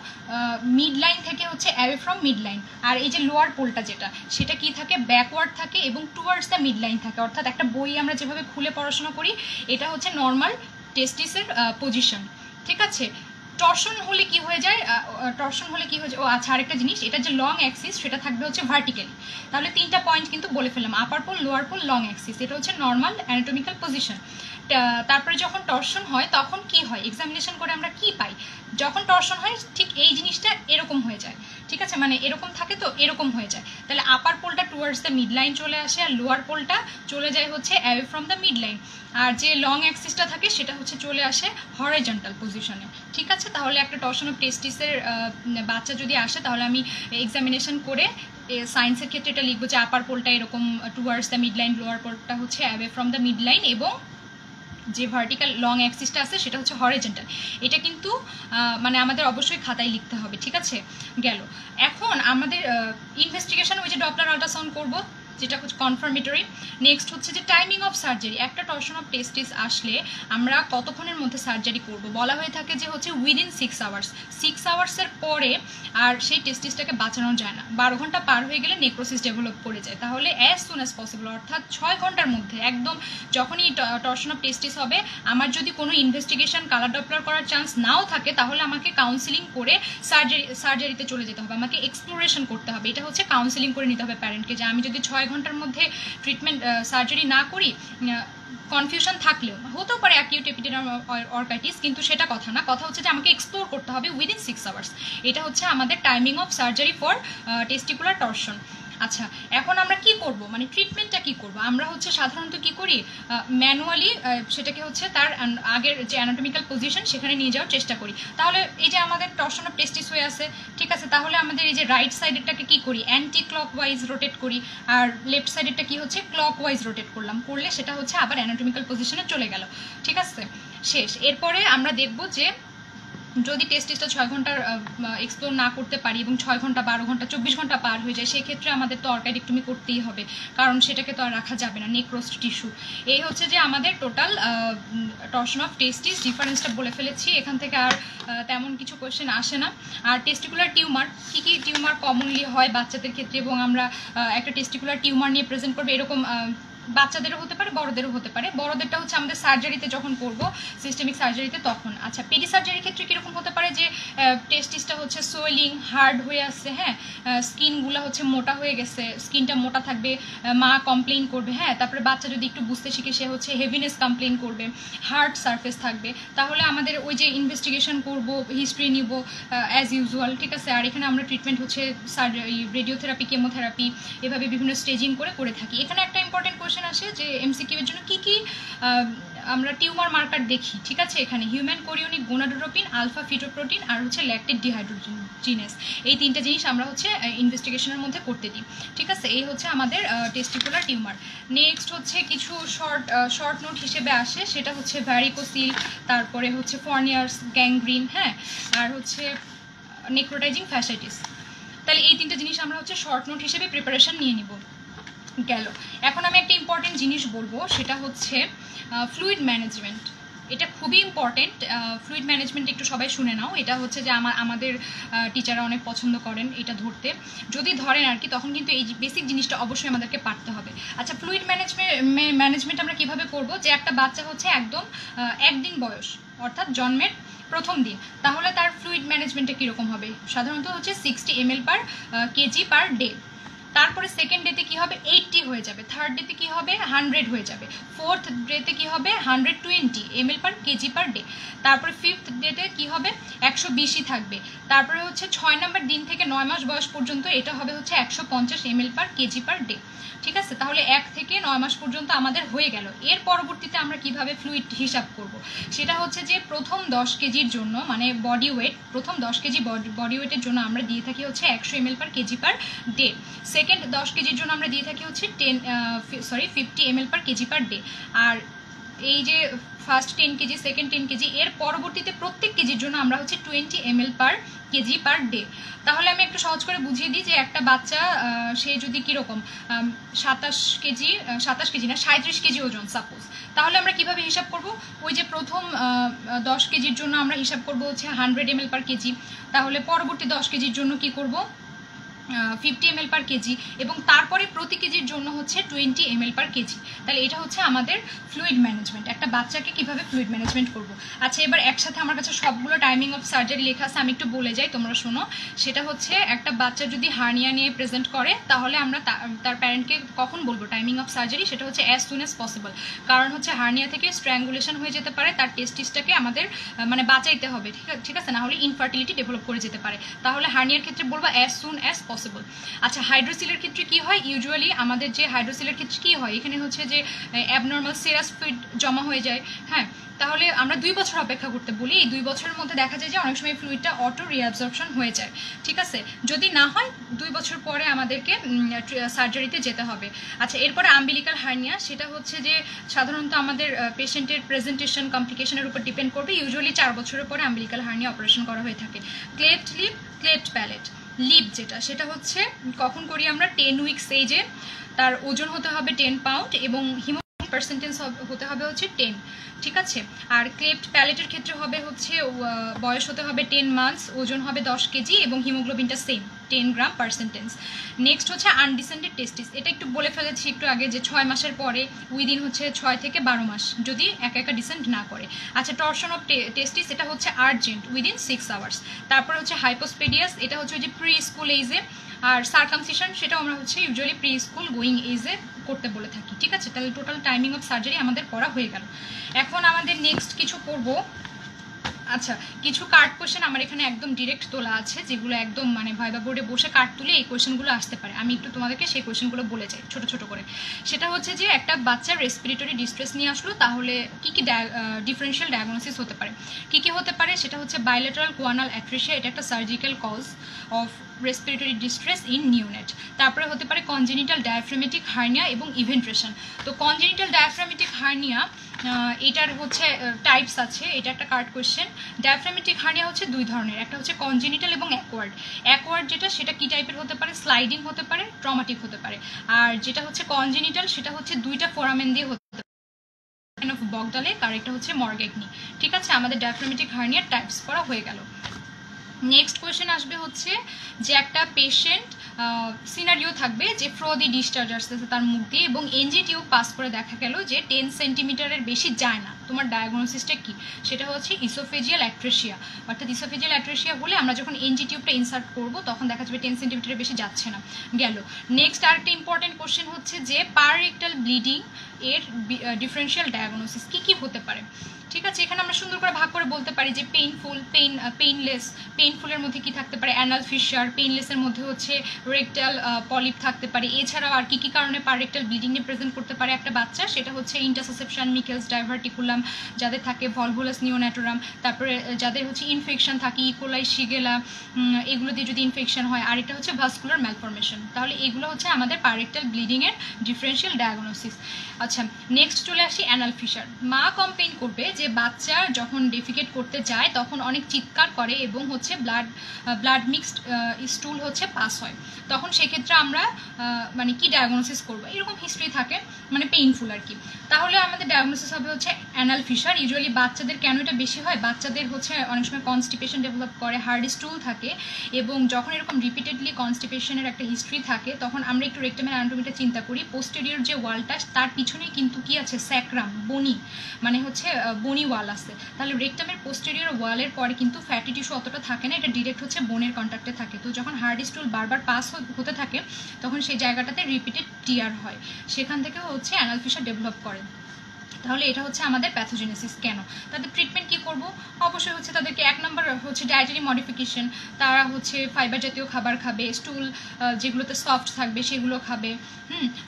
মিড লাইন থেকে হচ্ছে অ্যাওয়ে ফ্রম মিড লাইন, আর এই যে লোয়ার পোলটা যেটা, সেটা কি থাকে? ব্যাকওয়ার্ড থাকে এবং টুয়ার্ডস দ্য মিড লাইন থাকে। অর্থাৎ একটা বই আমরা যেভাবে খুলে পড়াশোনা করি, এটা হচ্ছে নর্মাল টেস্টিসের পজিশন, ঠিক আছে। টর্শন হলে কি হয়ে যায়? ও আচ্ছা, আরেকটা জিনিস, এটা যে লং অ্যাক্সিস সেটা থাকবে হচ্ছে ভার্টিক্যালি। তাহলে তিনটা পয়েন্ট কিন্তু বলে ফেললাম, upper pole, lower pole, long axis. এটা হচ্ছে নর্মাল অ্যানাটমিক্যাল পজিশন। তারপরে যখন টর্শন হয় তখন কি হয়? এক্সামিনেশন করে আমরা কি পাই? যখন টর্শন হয় ঠিক এই জিনিসটা এরকম হয়ে যায়, ঠিক আছে, মানে এরকম থাকে তো এরকম হয়ে যায়। তাহলে আপার পোলটা টুয়ার্ডস দ্য মিড লাইন চলে আসে, আর লোয়ার পোলটা চলে যায় হচ্ছে away from the mid line, আর যে লং অ্যাক্সিসটা থাকে সেটা হচ্ছে চলে আসে হরাইজন্টাল পজিশনে, ঠিক আছে। তাহলে একটা টর্শন অফ টেস্টিসের বাচ্চা যদি আসে, তাহলে আমি এক্সামিনেশন করে সায়েন্সের ক্ষেত্রে এটা লিখবো যে আপার পোলটা এরকম towards the mid line, lower পোলটা হচ্ছে away from the mid line, এবং যে ভার্টিক্যাল লং অ্যাক্সিসটা আছে সেটা হচ্ছে হরাইজন্টাল। এটা কিন্তু মানে আমাদের অবশ্যই খাতায় লিখতে হবে, ঠিক আছে। গেল, এখন আমাদের ইনভেস্টিগেশন ওই যে ডপলার আল্ট্রাসাউন্ড করবো, যেটা হচ্ছে কনফার্মেটরি। নেক্সট হচ্ছে যে টাইমিং অফ সার্জারি। একটা টর্শন অফ টেস্টিস আসলে আমরা কতক্ষণের মধ্যে সার্জারি করব? বলা হয়ে থাকে যে হচ্ছে উইদিন 6 আওয়ার্স। 6 আওয়ার্সের পরে আর সেই টেস্টিসটাকে বাঁচানো যায় না। 12 ঘন্টা পার হয়ে গেলে নেক্রোসিস ডেভেলপ করে যায়। তাহলে অ্যাজ সুন অ্যাজ পসিবল, অর্থাৎ 6 ঘন্টার মধ্যে, একদম যখনই টর্শন অফ টেস্টিস হবে, আমার যদি কোনো ইনভেস্টিগেশন কালার ডপলার করার চান্স নাও থাকে, তাহলে আমাকে কাউন্সিলিং করে সার্জারিতে চলে যেতে হবে, আমাকে এক্সপ্লোরেশন করতে হবে। এটা হচ্ছে কাউন্সিলিং করে নিতে হবে প্যারেন্টকে, যে আমি যদি 6 ঘন্টার মধ্যে ট্রিটমেন্ট সার্জারি না করি, কনফিউশন থাকলেও হতেও পারে অ্যাকিউট এপিডিডার্মাল অর্কাইটিস, কিন্তু সেটা কথা না, কথা হচ্ছে যে আমাকে এক্সপ্লোর করতে হবে উইদিন 6 আওয়ার্স। এটা হচ্ছে আমাদের timing of surgery for testicular torsion. আচ্ছা, এখন আমরা কি করব, মানে ট্রিটমেন্টটা কি করব? আমরা হচ্ছে সাধারণত কি করি, ম্যানুয়ালি সেটাকে হচ্ছে তার আগের যে অ্যানাটমিক্যাল পজিশন সেখানে নিয়ে যাওয়ার চেষ্টা করি। তাহলে এই যে আমাদের টর্শন অফ টেস্টিস হয়ে আছে, ঠিক আছে, তাহলে আমাদের এই যে রাইট সাইডেরটাকে কি করি, অ্যান্টি ক্লকওয়াইজ রোটেট করি, আর লেফট সাইডেরটা কি হচ্ছে ক্লকওয়াইজ রোটেট করলে সেটা হচ্ছে আবার অ্যানাটমিক্যাল পজিশনে চলে গেল, ঠিক আছে, শেষ। এরপরে আমরা দেখব যে যদি টেস্টিসটা 6 ঘন্টার এক্সপ্লোর না করতে পারি এবং 6 ঘন্টা, 12 ঘন্টা, 24 ঘন্টা পার হয়ে যায়, সেক্ষেত্রে আমাদের তো অর্কাইডেক্টমি করতেই হবে, কারণ সেটাকে তো আর রাখা যাবে না, নেক্রোসড টিস্যু। এই হচ্ছে যে আমাদের টোটাল টর্শন অফ টেস্টিস। ডিফারেন্সটা বলে ফেলেছি, এখান থেকে আর তেমন কিছু কোয়েশ্চেন আসে না। আর টেস্টিকুলার টিউমার, কী কী টিউমার কমনলি হয় বাচ্চাদের ক্ষেত্রে, এবং আমরা একটা টেস্টিকুলার টিউমার নিয়ে প্রেজেন্ট করবো, এরকম বাচ্চাদেরও হতে পারে, বড়দেরও হতে পারে। বড়দেরটা হচ্ছে আমাদের সার্জারিতে যখন করবো, সিস্টেমিক সার্জারিতে, তখন। আচ্ছা, পেডি সার্জারির ক্ষেত্রে কীরকম হতে পারে, যে টেস্টিসটা হচ্ছে সোয়েলিং, হার্ড হয়ে আসছে, হ্যাঁ, স্কিনগুলো হচ্ছে মোটা হয়ে গেছে, স্কিনটা মোটা থাকবে, মা কমপ্লেইন করবে, হ্যাঁ, তারপরে বাচ্চা যদি একটু বুঝতে শিখে সে হচ্ছে হেভিনেস কমপ্লেইন করবে, হার্ড সারফেস থাকবে। তাহলে আমাদের ওই যে ইনভেস্টিগেশন করবো, হিস্ট্রি নিব অ্যাজ ইউজুয়াল, ঠিক আছে। আর এখানে আমরা ট্রিটমেন্ট হচ্ছে রেডিওথেরাপি, কেমোথেরাপি, এভাবে বিভিন্ন স্টেজিং করে থাকি। এখানে একটা ইম্পর্টেন্ট কোয়েশ্চেন আসে যে এমসিকিউ এর জন্য কি কি আমরা টিউমার মার্কার দেখি, ঠিক আছে। এখানে human chorionic gonadotropin, alpha fetoprotein আর হচ্ছে ল্যাকটেড ডিহাইড্রোজিনেস, এই তিনটা জিনিস আমরা হচ্ছে ইনভেস্টিগেশনের মধ্যে করতে দিই, ঠিক আছে। এই হচ্ছে আমাদের টেস্টিকুলার টিউমার। নেক্সট হচ্ছে কিছু শর্ট নোট হিসেবে আসে, সেটা হচ্ছে ভ্যারিকোসিল, তারপরে হচ্ছে ফর্নিয়ার্স গ্যাংগ্রিন, হ্যাঁ, আর হচ্ছে নেক্রোটাইজিং ফ্যাসাইটিস। তাহলে এই তিনটা জিনিস আমরা হচ্ছে শর্ট নোট হিসেবে প্রিপারেশন নিয়ে নিব। গেল, এখন আমি একটা ইম্পর্টেন্ট জিনিস বলবো, সেটা হচ্ছে ফ্লুইড ম্যানেজমেন্ট। এটা খুবই ইম্পর্টেন্ট। ফ্লুইড ম্যানেজমেন্ট একটু সবাই শুনে নাও। এটা হচ্ছে যে আমাদের টিচাররা অনেক পছন্দ করেন এটা ধরতে, যদি ধরেন আর কি, তখন কিন্তু এই বেসিক জিনিসটা অবশ্যই আমাদেরকে পারতে হবে। আচ্ছা, ফ্লুইড ম্যানেজমেন্ট আমরা কিভাবে করব? যে একটা বাচ্চা হচ্ছে একদম 1 দিন বয়স, অর্থাৎ জন্মের প্রথম দিন, তাহলে তার ফ্লুইড ম্যানেজমেন্টটা কীরকম হবে? সাধারণত হচ্ছে 60 ml per KG per day. তারপরে সেকেন্ড ডেতে কি হবে? 80 হয়ে যাবে। থার্ড ডেতে কি হবে? 100 হয়ে যাবে। ফোর্থ ডেতে কি হবে? 120 ml per KG per day. তারপরে ফিফথ ডেতে কি হবে? 120ই থাকবে। তারপরে হচ্ছে 6 নম্বর দিন থেকে 9 মাস বয়স পর্যন্ত এটা হবে হচ্ছে 150 ml per KG per day, ঠিক আছে। তাহলে 1 থেকে 9 মাস পর্যন্ত আমাদের হয়ে গেল। এর পরবর্তীতে আমরা কিভাবে ফ্লুইড হিসাব করব? সেটা হচ্ছে যে প্রথম 10 কেজির জন্য, মানে বডি ওয়েট, প্রথম 10 কেজি বডি ওয়েটের জন্য আমরা দিয়ে থাকি হচ্ছে 100 ml per KG per day. Second 10 কেজির জন্য আমরা দিয়ে থাকি হচ্ছে 50 ml per KG per day. আর এই যে ফার্স্ট 10 কেজি, সেকেন্ড 10 কেজি, এর পরবর্তীতে প্রত্যেক কেজির জন্য আমরা হচ্ছে 20 ml per KG per day. তাহলে আমি একটু সহজ করে বুঝিয়ে দিই যে একটা বাচ্চা সে যদি কীরকম 27 কেজি না 37 কেজি ওজন সাপোজ, তাহলে আমরা কিভাবে হিসাব করব? ওই যে প্রথম 10 কেজির জন্য আমরা হিসাব করব হচ্ছে 100 ml per কেজি, তাহলে পরবর্তী 10 কেজির জন্য কি করব? 50 ml per কেজি, এবং তারপরে প্রতি কেজির জন্য হচ্ছে 20 ml per কেজি। তাহলে এটা হচ্ছে আমাদের ফ্লুইড ম্যানেজমেন্ট, একটা বাচ্চাকে কিভাবে ফ্লুইড ম্যানেজমেন্ট করব। আচ্ছা, এবার একসাথে আমার কাছে সবগুলো টাইমিং অফ সার্জারি লেখা আছে, আমি একটু বলে যাই, তোমরা শোনো। সেটা হচ্ছে একটা বাচ্চা যদি হার্নিয়া নিয়ে প্রেজেন্ট করে, তাহলে আমরা তার প্যারেন্টকে কখন বলবো টাইমিং অফ সার্জারি? সেটা হচ্ছে অ্যাজ সুন অ্যাজ পসিবল, কারণ হচ্ছে হার্নিয়া থেকে স্ট্র্যাঙ্গুলেশন হয়ে যেতে পারে, তার টেস্টিসটাকে আমাদের মানে বাঁচাইতে হবে, ঠিক আছে, না হলে ইনফার্টিলিটি ডেভেলপ করে যেতে পারে। তাহলে হার্নিয়ার ক্ষেত্রে বলবো অ্যাজ সুন অ্যাজ পসিবল। আচ্ছা, হাইড্রোসিলের ক্ষেত্রে কি হয়? ইউজুয়ালি আমাদের যে হাইড্রোসিলের ক্ষেত্রে কি হয়, এখানে হচ্ছে যে অ্যাবনর্মাল সেরাস ফ্লুইড জমা হয়ে যায়, হ্যাঁ, তাহলে আমরা 2 বছর অপেক্ষা করতে বলি। এই 2 বছরের মধ্যে দেখা যায় যে অনেক সময় ফ্লুইডটা অটো রিঅ্যাবজর্পশন হয়ে যায়, ঠিক আছে। যদি না হয় 2 বছর পরে আমাদেরকে সার্জারিতে যেতে হবে। আচ্ছা, এরপরে আম্বিলিকাল হার্নিয়া, সেটা হচ্ছে যে সাধারণত আমাদের পেশেন্টের প্রেজেন্টেশন কমপ্লিকেশনের উপর ডিপেন্ড করবে। ইউজুয়ালি 4 বছরের পরে আম্বিলিকাল হার্নিয়া অপারেশন করা হয়ে থাকে। Cleft lip, cleft palate. Lip যেটা, সেটা হচ্ছে কখন করি আমরা? 10 উইকস এজে। তার ওজন হতে হবে 10 পাউন্ড এবং হিমোগ্লোবিন পার্সেন্টেজ হতে হবে হচ্ছে 10, ঠিক আছে। আর ক্লেফট প্যালেটের ক্ষেত্রে হবে হচ্ছে বয়স হতে হবে 10 মান্থস, ওজন হবে 10 কেজি এবং হিমোগ্লোবিনটা সেম 10 গ্রাম পার্সেন্টেজ। নেক্সট হচ্ছে আনডিসেন্ডেড টেস্টিস। এটা একটু বলে ফেলেছি একটু আগে যে 6 মাসের পরে উইদিন হচ্ছে 6 থেকে 12 মাস যদি একা ডিসেন্ড না করে। আচ্ছা, টর্শন অফ টেস্টিস, এটা হচ্ছে আর্জেন্ট উইদিন 6 আওয়ার্স। তারপরে হচ্ছে হাইপোস্পেডিয়াস, এটা হচ্ছে যে প্রি স্কুল এজে। আর সার্কামসিশন, সেটাও আমরা হচ্ছে ইউজুয়ালি প্রি স্কুল গোয়িং এজে করতে বলে থাকি, ঠিক আছে। তাহলে টোটাল টাইমিং অফ সার্জারি আমাদের করা হয়ে গেল। এখন আমাদের নেক্সট কিছু করব। আচ্ছা, কিছু কার্ড কোয়েশ্চেন আমার এখানে একদম ডিরেক্ট তোলা আছে, যেগুলো একদম মানে ভাইবা বোর্ডে বসে কার্ড তুলে এই কোয়েশ্চেনগুলো আসতে পারে। আমি একটু তোমাদেরকে সেই কোয়েশ্চেনগুলো বলে যাই ছোট ছোট করে। সেটা হচ্ছে যে একটা বাচ্চার রেসপিরেটরি ডিস্ট্রেস নিয়ে আসলো, তাহলে কি কি ডিফারেন্সিয়াল ডায়াগনোসিস হতে পারে? কি কি হতে পারে? সেটা হচ্ছে বাইলেটারাল কোয়ানাল অ্যাট্রেসিয়া, এটা একটা surgical cause of respiratory distress in neonate. তারপরে হতে পারে কনজেনিটাল ডায়াফ্রামেটিক হার্নিয়া এবং ইভেন্ট্রেশন। তো কনজেনিটাল ডায়াফ্রামেটিক হার্নিয়া এটার হচ্ছে টাইপস আছে, এটা একটা কার্ড কোয়েশ্চেন। ডায়াফ্রামেটিক হার্নিয়া হচ্ছে 2 ধরনের, একটা হচ্ছে কনজেনিটাল এবং অ্যাকোয়ার্ড। অ্যাকোয়ার্ড যেটা, সেটা কি টাইপের হতে পারে? স্লাইডিং হতে পারে, ট্রমাটিক হতে পারে। আর যেটা হচ্ছে কনজেনিটাল, সেটা হচ্ছে 2টা ফোরামেন দিয়ে হতে পারে, অফ বগডালে, আর একটা হচ্ছে মর্গ্যাগনি, ঠিক আছে। আমাদের ডায়াফ্রামেটিক হার্নিয়ার টাইপস করা হয়ে গেল। নেক্সট কোয়েশ্চেন আসবে হচ্ছে যে একটা পেশেন্ট সিনারিও থাকবে যে ফ্লো দি ডিসচার্জ আসতেছে তার মুখ দিয়ে এবং এনজি টিউব পাস করে দেখা গেল যে 10 সেন্টিমিটারের বেশি যায় না। তোমার ডায়াগনোসিসটা কি? সেটা হচ্ছে ইসোফেজিয়াল অ্যাট্রেসিয়া। অর্থাৎ ইসোফেজিয়াল অ্যাট্রেসিয়া হলে আমরা যখন এনজি টিউবটা ইনসার্ট করব তখন দেখা যাবে 10 সেন্টিমিটারের বেশি যাচ্ছে না। গেল। নেক্সট আরেকটা ইম্পর্টেন্ট কোশ্চেন হচ্ছে যে পাররেক্টাল ব্লিডিং এর ডিফারেন্সিয়াল ডায়াগনোসিস কি কি হতে পারে, ঠিক আছে। এখানে আমরা সুন্দর করে ভাগ করে বলতে পারি যে পেইনফুল, পেইনলেস। পেইনফুলের মধ্যে কি থাকতে পারে? Anal fisher. পেইনলেসের মধ্যে হচ্ছে রেকটাল পলিপ থাকতে পারে। এছাড়াও আর কি কারণে পাররেকটাল ব্লিডিং নিয়ে প্রেজেন্ট করতে পারে একটা বাচ্চা, সেটা হচ্ছে ইন্টারসেপশন, মিকেলস ডাইভার্টিকুলাম যাদের থাকে, ভলভুলাস নিওন্যাটোরাম, তারপরে যাদের হচ্ছে ইনফেকশন থাকে, ইকোলাই, শিগেলা, এগুলো দিয়ে যদি ইনফেকশন হয়, আর এটা হচ্ছে ভাস্কুলার ম্যালফরমেশন। তাহলে এগুলো হচ্ছে আমাদের পাররেকটাল ব্লিডিংয়ের ডিফারেন্সিয়াল ডায়াগনোসিস। আচ্ছা, নেক্সট চলে আসি অ্যানাল ফিশার। মা কমপ্লেইন করবে যে বাচ্চা যখন ডেফিকেট করতে যায় তখন অনেক চিৎকার করে এবং হচ্ছে ব্লাড মিক্সড স্টুল হচ্ছে পাস হয়। তখন সেক্ষেত্রে আমরা মানে কি ডায়াগনোসিস করবো, এরকম হিস্ট্রি থাকে, মানে পেইনফুল আর কি। তাহলে আমাদের ডায়াগনোসিস হবে হচ্ছে অ্যানাল ফিশার। ইউজুয়ালি বাচ্চাদের কেন এটা বেশি হয়, বাচ্চাদের হচ্ছে অনেক সময় কনস্টিপেশন ডেভেলপ করে, হার্ড স্টুল থাকে, এবং যখন এরকম রিপিটেডলি কনস্টিপেশনের একটা হিস্ট্রি থাকে তখন আমরা একটু রেকটামের অ্যানাটমিটা চিন্তা করি। পোস্টেরিয়র যে ওয়ালটা তার পিছনে কিন্তু কি আছে, স্যাক্রাম, বনি, মানে হচ্ছে বনি ওয়াল আছে। তাহলে রেকটামের পোস্টেরিয়র ওয়ালের পরে কিন্তু ফ্যাটি টিস্যু অতটা থাকে না, এটা ডিরেক্ট হচ্ছে বোনের কন্ট্যাক্টে থাকে। তো যখন হার্ড স্টুল বারবার পাস হতে থাকে তখন সেই জায়গাটাতে রিপিটেড টিয়ার হয়, সেখান থেকে হচ্ছে অ্যানাল ফিশার ডেভেলপ করে। তাহলে এটা হচ্ছে আমাদের প্যাথোজেনেসিস। কেন, তাদের ট্রিটমেন্ট কি করব, অবশ্যই হচ্ছে তাদেরকে 1 নম্বর হচ্ছে ডায়েটারি মডিফিকেশন, তারা হচ্ছে ফাইবার জাতীয় খাবার খাবে, স্টুল যেগুলোতে সফট থাকবে সেগুলো খাবে।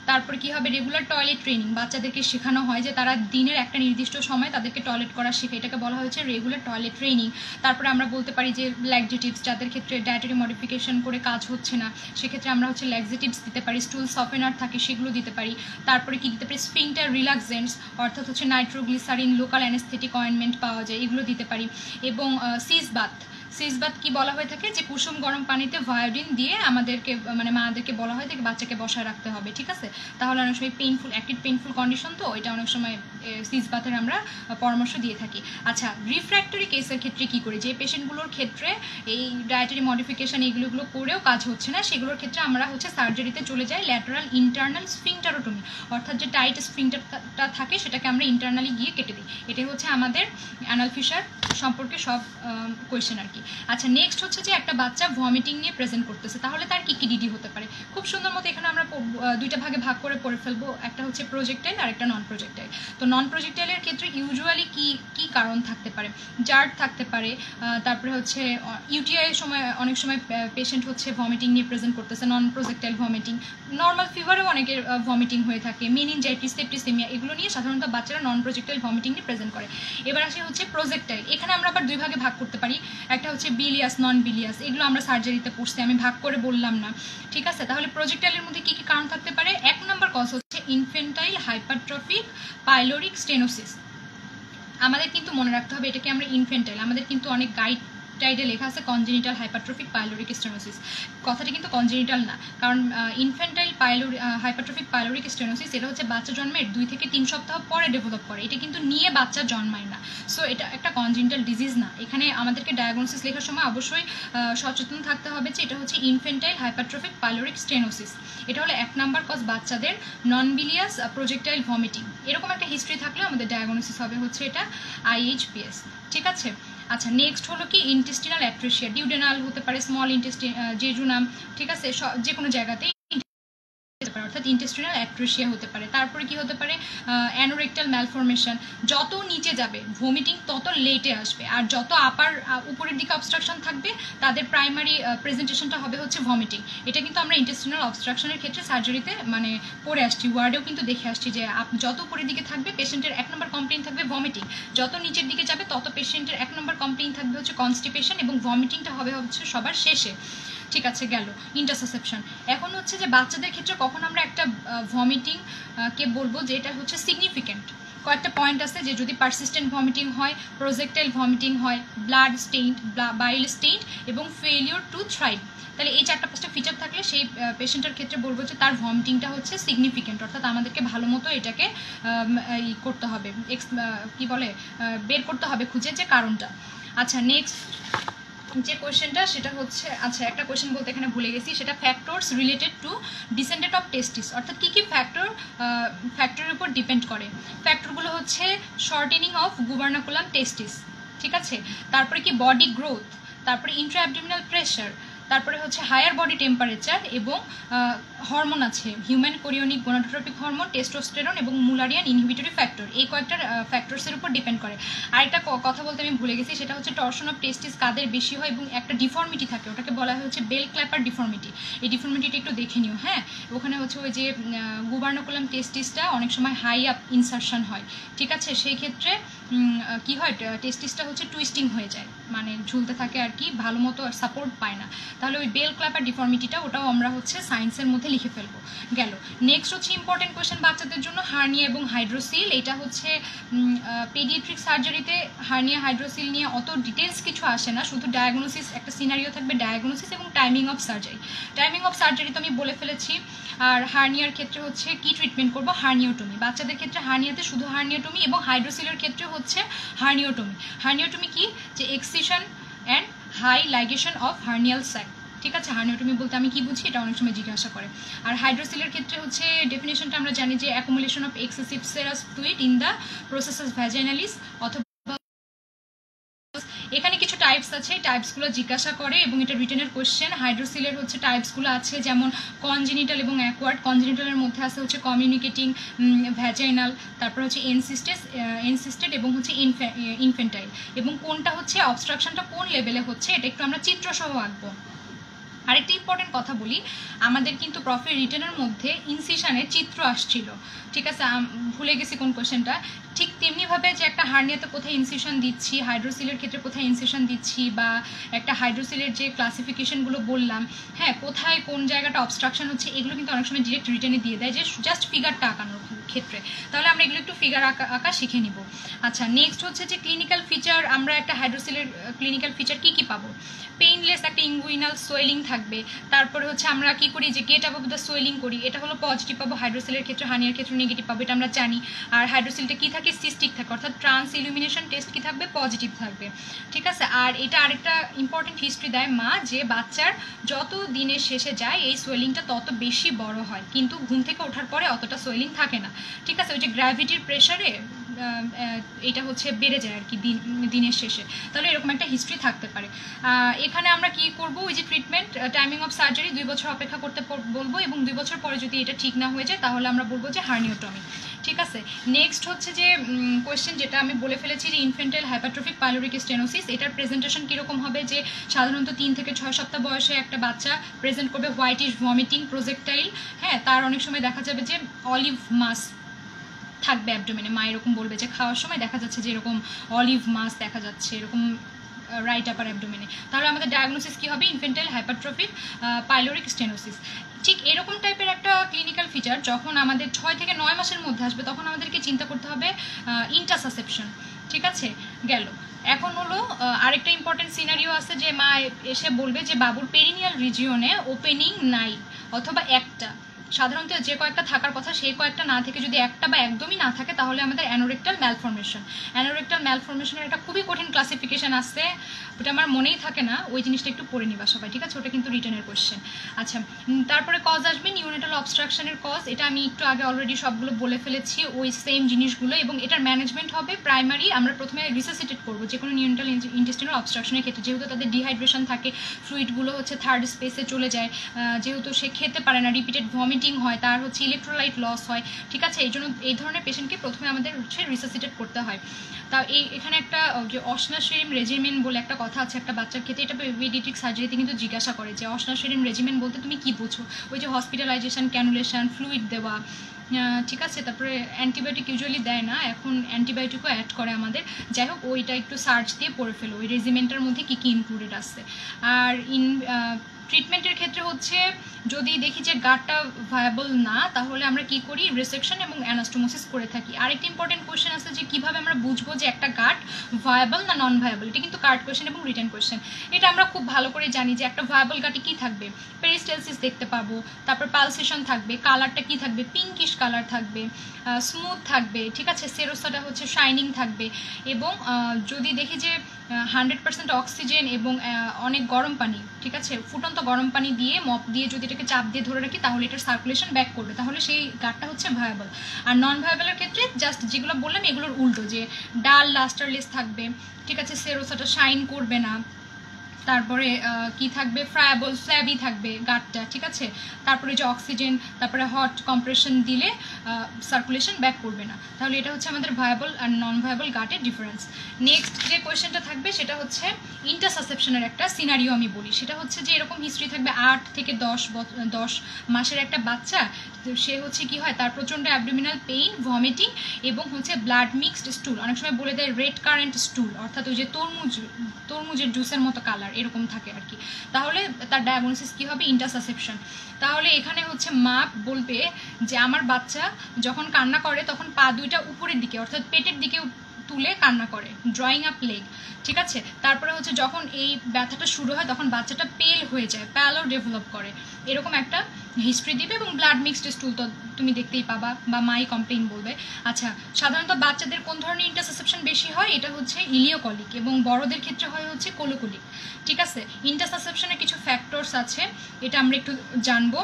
তারপর কি হবে, রেগুলার টয়লেট ট্রেনিং, বাচ্চাদেরকে শেখানো হয় যে তারা দিনের একটা নির্দিষ্ট সময় তাদেরকে টয়লেট করা শেখে, এটাকে বলা হয়েছে রেগুলার টয়লেট ট্রেনিং। তারপরে আমরা বলতে পারি যে ল্যাক্সেটিভস, যাদের ক্ষেত্রে ডায়েটারি মডিফিকেশন করে কাজ হচ্ছে না সেক্ষেত্রে আমরা হচ্ছে ল্যাক্সেটিভস দিতে পারি, স্টুল সফেনার থাকে সেগুলো দিতে পারি। তারপরে কি দিতে পারি, স্ফিংটার রিল্যাক্সেন্টস, অর্থাৎ হচ্ছে নাইট্রোগ্লিসারিন, লোকাল অ্যানেস্থেটিক অয়েনমেন্ট পাওয়া যায়, এগুলো দিতে পারি। এবং সিজ বাথ কি বলা হয়ে থাকে, যে কুসুম গরম পানিতে ভায়োডিন দিয়ে আমাদেরকে মানে মাদেরকে বলা হয় থেকে বাচ্চাকে বসায় রাখতে হবে, ঠিক আছে। তাহলে অনেক সময় অ্যাক্টিভ পেইনফুল কন্ডিশন, তো এটা অনেক সময় সিজ বাথের আমরা পরামর্শ দিয়ে থাকি। আচ্ছা, রিফ্র্যাক্টরি কেসের ক্ষেত্রে কি করি, যে পেশেন্টগুলোর ক্ষেত্রে এই ডায়েটারি মডিফিকেশন এগুলো করেও কাজ হচ্ছে না, সেগুলোর ক্ষেত্রে আমরা হচ্ছে সার্জারিতে চলে যাই, ল্যাটারাল ইন্টারনাল স্ফিংটারোটমি, অর্থাৎ যে টাইট স্ফিংটারটা থাকে সেটাকে আমরা ইন্টারনালি গিয়ে কেটে দিই। এটাই হচ্ছে আমাদের অ্যানাল ফিশার সম্পর্কে সব কোয়েশ্চেন আর কি। আচ্ছা, নেক্সট হচ্ছে যে একটা বাচ্চা ভমিটিং নিয়ে প্রেজেন্ট করতেছে, তাহলে তার কি ডিডি হতে পারে। খুব সুন্দর মতো এখানে আমরা দুইটা ভাগে ভাগ করে পড়ে ফেলবো, একটা হচ্ছে প্রজেক্টাইল আর একটা নন প্রজেক্টাইল। তো নন প্রজেক্টাইলের ক্ষেত্রে ইউজুয়ালি কি কারণ থাকতে পারে, জার্ড থাকতে পারে, তারপরে হচ্ছে ইউটিআই এর সময় অনেক সময় পেশেন্ট হচ্ছে ভমিটিং নিয়ে প্রেজেন্ট করতেছে, নন প্রজেক্টাইল ভমিটিং, নর্মাল ফিভারেও অনেকের ভমিটিং হয়ে থাকে, মেনিনজাইটিস, সেপ্টিসেমিয়া, এগুলো নিয়ে সাধারণত বাচ্চারা নন প্রজেক্টাইল ভমিটিং নিয়ে প্রেজেন্ট করে। এবার আসে হচ্ছে প্রজেক্টাইল, এখানে আমরা আবার দুই ভাগে ভাগ করতে পারি, একটা হচ্ছে বিলিয়াস, নন বিলিয়াস, এগুলো আমরা সার্জারিতে পড়ছি, আমি ভাগ করে বললাম না, ঠিক আছে। তাহলে প্রজেক্টাইলের মধ্যে কি কারণ থাকতে পারে, 1 নম্বর কজ হচ্ছে ইনফেন্টাইল হাইপারট্রফিক পাইলোরিক স্টেনোসিস। আমাদের কিন্তু মনে রাখতে হবে এটাকে আমরা ইনফেন্টাইল, আমাদের কিন্তু অনেক গাইডে লেখা আছে কনজেনিটাল হাইপারট্রফিক পাইলোরিক স্টেনোসিস, কথাটা কিন্তু কনজেনিটাল না, কারণ ইনফেন্টাইল হাইপারট্রফিক পাইলোরিক স্টেনোসিস এটা হচ্ছে বাচ্চা জন্মের 2 থেকে 3 সপ্তাহ পরে ডেভেলপ করে, এটা কিন্তু নিয়ে বাচ্চা জন্মায় না। সো এটা একটা কনজেনিটাল ডিজিজ না। এখানে আমাদেরকে ডায়াগনোসিস লেখার সময় অবশ্যই সচেতন থাকতে হবে যে এটা হচ্ছে ইনফেন্টাইল হাইপারট্রফিক পাইলোরিক স্টেনোসিস। এটা হলো 1 নম্বর কজ বাচ্চাদের নন বিলিয়াস প্রজেক্টাইল ভমিটিং। এরকম একটা হিস্ট্রি থাকলে আমাদের ডায়াগনোসিস হবে হচ্ছে এটা IHPS, ঠিক আছে। আচ্ছা, নেক্সট হলো কি ইন্টেস্টিনাল অ্যাট্রেসিয়া, ডিউডেনাল হতে পারে, স্মল ইন্টেস্টিন, জেজুনাম, ঠিক আছে, যে কোনো জায়গাতেই অর্থাৎ ইন্টেস্টিনাল অ্যাট্রেসিয়া হতে পারে। তারপরে কি হতে পারে, অ্যানোরেক্টাল ম্যালফরমেশন, যত নিচে যাবে ভমিটিং তত লেটে আসবে, আর যত উপরের দিকে অবস্ট্রাকশন থাকবে তাদের প্রাইমারি প্রেজেন্টেশনটা হবে হচ্ছে ভমিটিং। এটা কিন্তু আমরা ইন্টেস্টিনাল অবস্ট্রাকশনের ক্ষেত্রে সার্জারিতে মানে পড়ে আসছি, ওয়ার্ডেও কিন্তু দেখে আসছি যে যত উপরের দিকে থাকবে পেশেন্টের 1 নম্বর কমপ্লেইন থাকবে ভমিটিং, যত নিচের দিকে যাবে তত পেশেন্টের 1 নম্বর কমপ্লেইন থাকবে হচ্ছে কনস্টিপেশন, এবং ভমিটিংটা হবে হচ্ছে সবার শেষে, ঠিক আছে। গেল ইন্টারসেপশন। এখন হচ্ছে যে বাচ্চাদের ক্ষেত্রে কখন আমরা একটা ভমিটিং কে বলবো যে এটা হচ্ছে সিগনিফিক্যান্ট, কয়েকটা পয়েন্ট আছে, যে যদি পারসিস্টেন্ট ভমিটিং হয়, প্রজেক্টাইল ভমিটিং হয়, ব্লাড স্টেইনড, বাইল স্টেইনড এবং ফেলিওর টু থ্রাইভ, তাহলে এই 4-5টা ফিচার থাকলে সেই পেশেন্টের ক্ষেত্রে বলবো যে তার ভমিটিংটা হচ্ছে সিগনিফিক্যান্ট, অর্থাৎ আমাদেরকে ভালো মতো এটাকে করতে হবে, কি বলে, বের করতে হবে খুঁজে যে কারণটা। আচ্ছা, নেক্সট যে কোয়েশ্চেনটা সেটা হচ্ছে, আচ্ছা একটা কোয়েশ্চেন বলতে এখানে ভুলে গেছি, সেটা factors related to descendent of testis, অর্থাৎ কী কী ফ্যাক্টরের উপর ডিপেন্ড করে। ফ্যাক্টরগুলো হচ্ছে শর্টেনিং অফ গুবার্নাকুলাম টেস্টিস, ঠিক আছে, তারপরে কি বডি গ্রোথ, তারপরে ইন্ট্রা অ্যাবডোমিনাল প্রেশার, তারপরে হচ্ছে হায়ার বডি টেম্পারেচার এবং হরমোন আছে, human chorionic gonadotropic hormone, testosterone এবং মুলারিয়ান ইনহিবিটরি ফ্যাক্টর, এই কয়েকটা ফ্যাক্টরসের উপর ডিপেন্ড করে। আরেকটা কথা বলতে আমি ভুলে গেছি, সেটা হচ্ছে টর্শন অফ টেস্টিস কাদের বেশি হয় এবং একটা ডিফর্মিটি থাকে, ওটাকে বলা হয় হচ্ছে বেল ক্ল্যাপার ডিফর্মিটি। এই ডিফর্মিটিটা একটু দেখে নিও। হ্যাঁ, ওখানে হচ্ছে ওই যে গুবার্নাকুলাম টেস্টিসটা অনেক সময় হাই আপ ইনসারশন হয়, ঠিক আছে, সেই ক্ষেত্রে কি হয়, টেস্টিসটা হচ্ছে টুইস্টিং হয়ে যায়, মানে ঝুলতে থাকে আর কি, ভালো মতো আর সাপোর্ট পায় না। তাহলে ওই বেল ক্ল্যাপার ডিফর্মিটিটা ওটাও আমরা হচ্ছে সায়েন্সের মধ্যে লিখে ফেলবো। গেল নেক্সট হচ্ছে ইম্পর্টেন্ট কোয়েশ্চেন বাচ্চাদের জন্য, হার্নিয়া এবং হাইড্রোসিল। এটা হচ্ছে পেডিয়াট্রিক সার্জারিতে হার্নিয়া হাইড্রোসিল নিয়ে অত ডিটেলস কিছু আসে না, শুধু ডায়াগনোসিস, একটা সিনারিও থাকবে ডায়াগনোসিস এবং timing of surgery. Timing of surgery তো আমি বলে ফেলেছি। আর হার্নিয়ার ক্ষেত্রে হচ্ছে কি ট্রিটমেন্ট করব, হার্নিওটমি। বাচ্চাদের ক্ষেত্রে হার্নিয়াতে শুধু হার্নিওটমি, এবং হাইড্রোসিলের ক্ষেত্রে হচ্ছে হার্নিওটমি। হার্নিওটমি কি, যে excision and high ligation of hernial sac, ঠিক আছে। হার্নিওটমি বলতে আমি কি বুঝি, এটা অনেক সময় জিজ্ঞাসা করে। আর হাইড্রোসিলের ক্ষেত্রে হচ্ছে ডেফিনেশনটা আমরা জানি যে accumulation of excessive serous fluid in the processus vaginalis, অথবা এখানে কিছু টাইপস আছে, টাইপসগুলো জিজ্ঞাসা করে এবং এটা রিটেনের কোয়েশ্চেন। হাইড্রোসিলের হচ্ছে টাইপসগুলো আছে, যেমন কনজেনিটাল এবং অ্যাকোয়ার্ড। কনজেনিটালের মধ্যে আছে হচ্ছে কমিউনিকেটিং ভ্যাজাইনাল, তারপর হচ্ছে এনসিস্টেড এবং হচ্ছে ইনফেন্টাইল, এবং কোনটা হচ্ছে অবস্ট্রাকশনটা কোন লেভেলে হচ্ছে এটা একটু আমরা চিত্রসহ আঁকবো। আরেকটা ইম্পর্টেন্ট কথা বলি, আমাদের কিন্তু প্রফের রিটেনের মধ্যে ইনসিশনের চিত্র আসছিল, ঠিক আছে, ভুলে গেছি কোন কোয়েশ্চেনটা। ঠিক তেমনিভাবে যে একটা হার্নিয়াতে কোথায় ইনসিশন দিচ্ছি, হাইড্রোসিলের ক্ষেত্রে কোথায় ইনসিশন দিচ্ছি, বা একটা হাইড্রোসিলের যে ক্লাসিফিকেশনগুলো বললাম, হ্যাঁ, কোথায় কোন জায়গাটা অবস্ট্রাকশন হচ্ছে, এগুলো কিন্তু অনেক সময় ডিরেক্ট রিটেনে দিয়ে দেয়, যে জাস্ট ফিগারটা আঁকানোর ক্ষেত্রে। তাহলে আমরা এগুলো একটু ফিগার আঁকা শিখে নিব। আচ্ছা, নেক্সট হচ্ছে যে ক্লিনিক্যাল ফিচার, আমরা একটা হাইড্রোসিলের ক্লিনিক্যাল ফিচার কি কি পাবো, পেইনলেস একটা ইঙ্গুইনাল সোয়েলিং থাকবে। তারপরে হচ্ছে আমরা কি করি, যে গেট অ্যাবভ দ্য সোয়েলিং করি, এটা হলো পজিটিভ পাবো হাইড্রোসিলের ক্ষেত্রে, হার্নিয়ার ক্ষেত্রে নেগেটিভ পাবো, এটা আমরা জানি। আর হাইড্রোসিলটা কি থাকে, সিস্টিক থাকে, অর্থাৎ ট্রান্স ইলুমিনেশন টেস্ট কি থাকবে, পজিটিভ থাকবে, ঠিক আছে। আর এটা আরেকটা ইম্পর্টেন্ট হিস্ট্রি দেয় মা, যে বাচ্চার যত দিনের শেষে যায় এই সোয়েলিংটা তত বেশি বড় হয়, কিন্তু ঘুম থেকে ওঠার পরে অতটা সোয়েলিং থাকে না, ঠিক আছে। ওই যে গ্র্যাভিটির প্রেশারে এটা হচ্ছে বেড়ে যায় আর কি দিনের শেষে। তাহলে এরকম একটা হিস্ট্রি থাকতে পারে। এখানে আমরা কি করব, ওই যে ট্রিটমেন্ট, টাইমিং অফ সার্জারি 2 বছর অপেক্ষা করতে বলবো, এবং 2 বছর পরে যদি এটা ঠিক না হয়ে যায় তাহলে আমরা বলবো যে হার্নিওটমি, ঠিক আছে। নেক্সট হচ্ছে যে কোয়েশ্চেন, যেটা আমি বলে ফেলেছি, যে ইনফেন্টাইল হাইপারট্রফিক পাইলোরিক স্টেনোসিস, এটার প্রেজেন্টেশন কীরকম হবে, যে সাধারণত 3 থেকে 6 সপ্তাহ বয়সে একটা বাচ্চা প্রেজেন্ট করবে হোয়াইটিশ ভমিটিং প্রজেক্টাইল, হ্যাঁ, তার অনেক সময় দেখা যাবে যে অলিভ মাস থাকবে অ্যাবডোমেনে, মা এরকম বলবে যে খাওয়ার সময় দেখা যাচ্ছে যে এরকম অলিভ মাস দেখা যাচ্ছে এরকম রাইট আপার অ্যাবডোমেনে। তাহলে আমাদের ডায়াগনোসিস কি হবে, ইনফেন্টাইল হাইপারট্রফিক পাইলোরিক স্টেনোসিস। ঠিক এরকম টাইপের একটা ক্লিনিক্যাল ফিচার যখন আমাদের 6 থেকে 9 মাসের মধ্যে আসবে, তখন আমাদেরকে চিন্তা করতে হবে ইন্টারসাসেপশন, ঠিক আছে। গেল এখন হলো আরেকটা ইম্পর্টেন্ট সিনারিও আছে, যে মা এসে বলবে যে বাবুর পেরিনিয়াল রিজিয়নে ওপেনিং নাই, অথবা একটা, সাধারণত যে কয়েকটা থাকার কথা সেই কয়েকটা না থেকে যদি একটা বা একদমই না থাকে, তাহলে আমাদের অ্যানোরেক্টাল ম্যালফরমেশন। অ্যানোরেক্টাল ম্যালফরমেশনের একটা খুবই কঠিন ক্লাসিফিকেশন আসছে, ওটা আমার মনেই থাকে না, ওই জিনিসটা একটু পড়ে নিবা সবাই, ঠিক আছে, ওটা কিন্তু রিটেনের কোয়েশ্চেন। আচ্ছা, তারপরে কজ আসবে নিউনেটাল অবস্ট্রাকশনের কজ, এটা আমি একটু আগে অলরেডি সবগুলো বলে ফেলেছি, ওই সেম জিনিসগুলো, এবং এটার ম্যানেজমেন্ট হবে প্রাইমারি, আমরা প্রথমে রিসাসিটেট করবো যে কোনো নিউনেটাল ইন্টেস্টিনাল অবস্ট্রাকশনের ক্ষেত্রে, যেহেতু তাদের ডিহাইড্রেশন থাকে, ফ্লুইডগুলো হচ্ছে থার্ড স্পেসে চলে যায়, যেহেতু সে খেতে পারে না, রিপিটেড ভমিটিং হয়, তার হচ্ছে ইলেকট্রোলাইট লস হয়, ঠিক আছে, এই জন্য এই ধরনের পেশেন্টকে প্রথমে আমাদের হচ্ছে রিসাসিটেট করতে হয়। তা এখানে একটা যে অসনাশরিম রেজিমেন বলে একটা কথা আছে একটা বাচ্চার ক্ষেত্রে, এটা পেডিয়াট্রিক সার্জারিতে কিন্তু জিজ্ঞাসা করে যে অসনাশরিম রেজিমেন বলতে তুমি কি বোঝো, ওই যে হসপিটালাইজেশন, ক্যানুলেশন, ফ্লুইড দেওয়া, ঠিক আছে, তারপরে অ্যান্টিবায়োটিক ইউজুয়ালি দেয় না, এখন অ্যান্টিবায়োটিকও অ্যাড করে আমাদের, যাই হোক ওইটা একটু সার্চ দিয়ে পড়ে ফেলো ওই রেজিমেন্টার মধ্যে কী কী ইনক্লুডেড আসছে। আর ট্রিটমেন্টের ক্ষেত্রে হচ্ছে যদি দেখি যে গাটটা ভায়াবল না, তাহলে আমরা কি করি, রিসেকশন এবং অ্যানাস্টোমোসিস করে থাকি। আরেকটা ইম্পর্টেন্ট কোয়েশ্চেন আছে যে কিভাবে আমরা বুঝবো যে একটা গাট ভায়াবল না নন ভায়াবল, এটা কিন্তু কার্ড কোয়েশ্চেন এবং রিটেন কোয়েশ্চেন। এটা আমরা খুব ভালো করে জানি যে একটা ভায়াবল গাটে কি থাকবে, পেরিস্টালসিস দেখতে পাবো, তারপর পালসেশন থাকবে, কালারটা কি থাকবে, পিঙ্কিশ কালার থাকবে, স্মুথ থাকবে, ঠিক আছে, সেরোসাটা হচ্ছে শাইনিং থাকবে, এবং যদি দেখি যে 100% অক্সিজেন এবং অনেক গরম পানি, ঠিক আছে, ফুটন্ত গরম পানি দিয়ে মপ দিয়ে যদি এটাকে চাপ দিয়ে ধরে রাখি তাহলে এটার সার্কুলেশন ব্যাক করবে, তাহলে সেই গাটটা হচ্ছে ভায়াবল। আর নন ভায়াবলের ক্ষেত্রে জাস্ট যেগুলো বললাম এগুলোর উল্টো, যে ডাল লাস্টারলেস থাকবে, ঠিক আছে, সেরোসাটা শাইন করবে না, তারপরে কি থাকবে, ফ্রায়াবল ফ্ল্যাবি থাকবে গাটটা, ঠিক আছে। তারপরে যে অক্সিজেন, তারপরে হট কম্প্রেশন দিলে সার্কুলেশন ব্যাক করবে না। তাহলে এটা হচ্ছে আমাদের ভায়াবল আর নন ভায়াবল গাটের ডিফারেন্স। নেক্সট যে কোয়েশ্চেনটা থাকবে সেটা হচ্ছে ইন্টারসাসেপশনের একটা সিনারিও আমি বলি। সেটা হচ্ছে যে এরকম হিস্ট্রি থাকবে 8 থেকে 10 মাসের একটা বাচ্চা, সে হচ্ছে কি হয়, তার প্রচণ্ড অ্যাবডোমিনাল পেইন, ভমিটিং এবং হচ্ছে ব্লাড মিক্সড স্টুল, অনেক সময় বলে দেয় রেড কারেন্ট স্টুল, অর্থাৎ ওই যে তরমুজের জুসের মতো কালার এরকম থাকে আর কি। তাহলে তার ডায়াগনোসিস কি হবে, ইন্টারসাসেপশন। তাহলে এখানে হচ্ছে মা বলবে যে আমার বাচ্চা যখন কান্না করে তখন পা দুইটা উপরের দিকে অর্থাৎ পেটের দিকে তুলে কান্না করে, ড্রয়িং আপ লেগ, ঠিক আছে। তারপরে হচ্ছে যখন এই ব্যথাটা শুরু হয় তখন বাচ্চাটা পেল হয়ে যায়, প্যালো ডেভেলপ করে, এরকম একটা হিস্ট্রি দিবে। এবং ব্লাড মিক্সড স্টুল তো তুমি দেখতেই পাবা বা মাই কমপ্লেইন বলবে। আচ্ছা, সাধারণত বাচ্চাদের কোন ধরনের ইন্টারসাসেপশন বেশি হয়, এটা হচ্ছে ইলিওকলিক, এবং বড়দের ক্ষেত্রে হয় হচ্ছে কোলোকলিক, ঠিক আছে। ইন্টারসাসেপশনের কিছু ফ্যাক্টরস আছে, এটা আমরা একটু জানবো।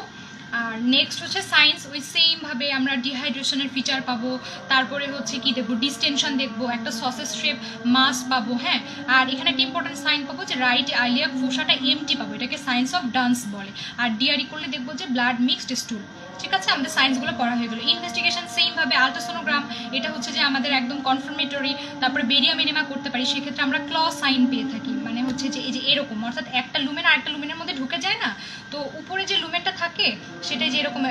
আর নেক্সট হচ্ছে সায়েন্স, ওই সেমভাবে আমরা ডিহাইড্রেশনের ফিচার পাবো, তারপরে হচ্ছে কি দেখবো, ডিস্টেনশন দেখবো, একটা সসেস শেপ মাস পাবো, হ্যাঁ। আর এখানে একটা ইম্পর্টেন্ট সাইন পাবো যে রাইট আইলিয়াক ফোসাটা এমটি পাবো, এটাকে সায়েন্স অফ ডান্স বলে। আর ডিআরই করলে দেখবো যে ব্লাড মিক্সড স্টুল, ঠিক আছে। আমাদের সায়েন্সগুলো পড়া হয়ে গেলো। ইনভেস্টিগেশন সেমভাবে আলট্রাসোনোগ্রাম, এটা হচ্ছে যে আমাদের একদম কনফার্মেটরি। তারপরে বেরিয়া মিনিমা করতে পারি, সেক্ষেত্রে আমরা ক্ল সাইন পেয়ে থাকি, মানে হচ্ছে যে এই যে এরকম, অর্থাৎ একটা লুমেন আর একটা লুমেনের মধ্যে ঢুকে যায় না, তো উপরে যে লুমেনটা থাকে সেটাই যে এরকম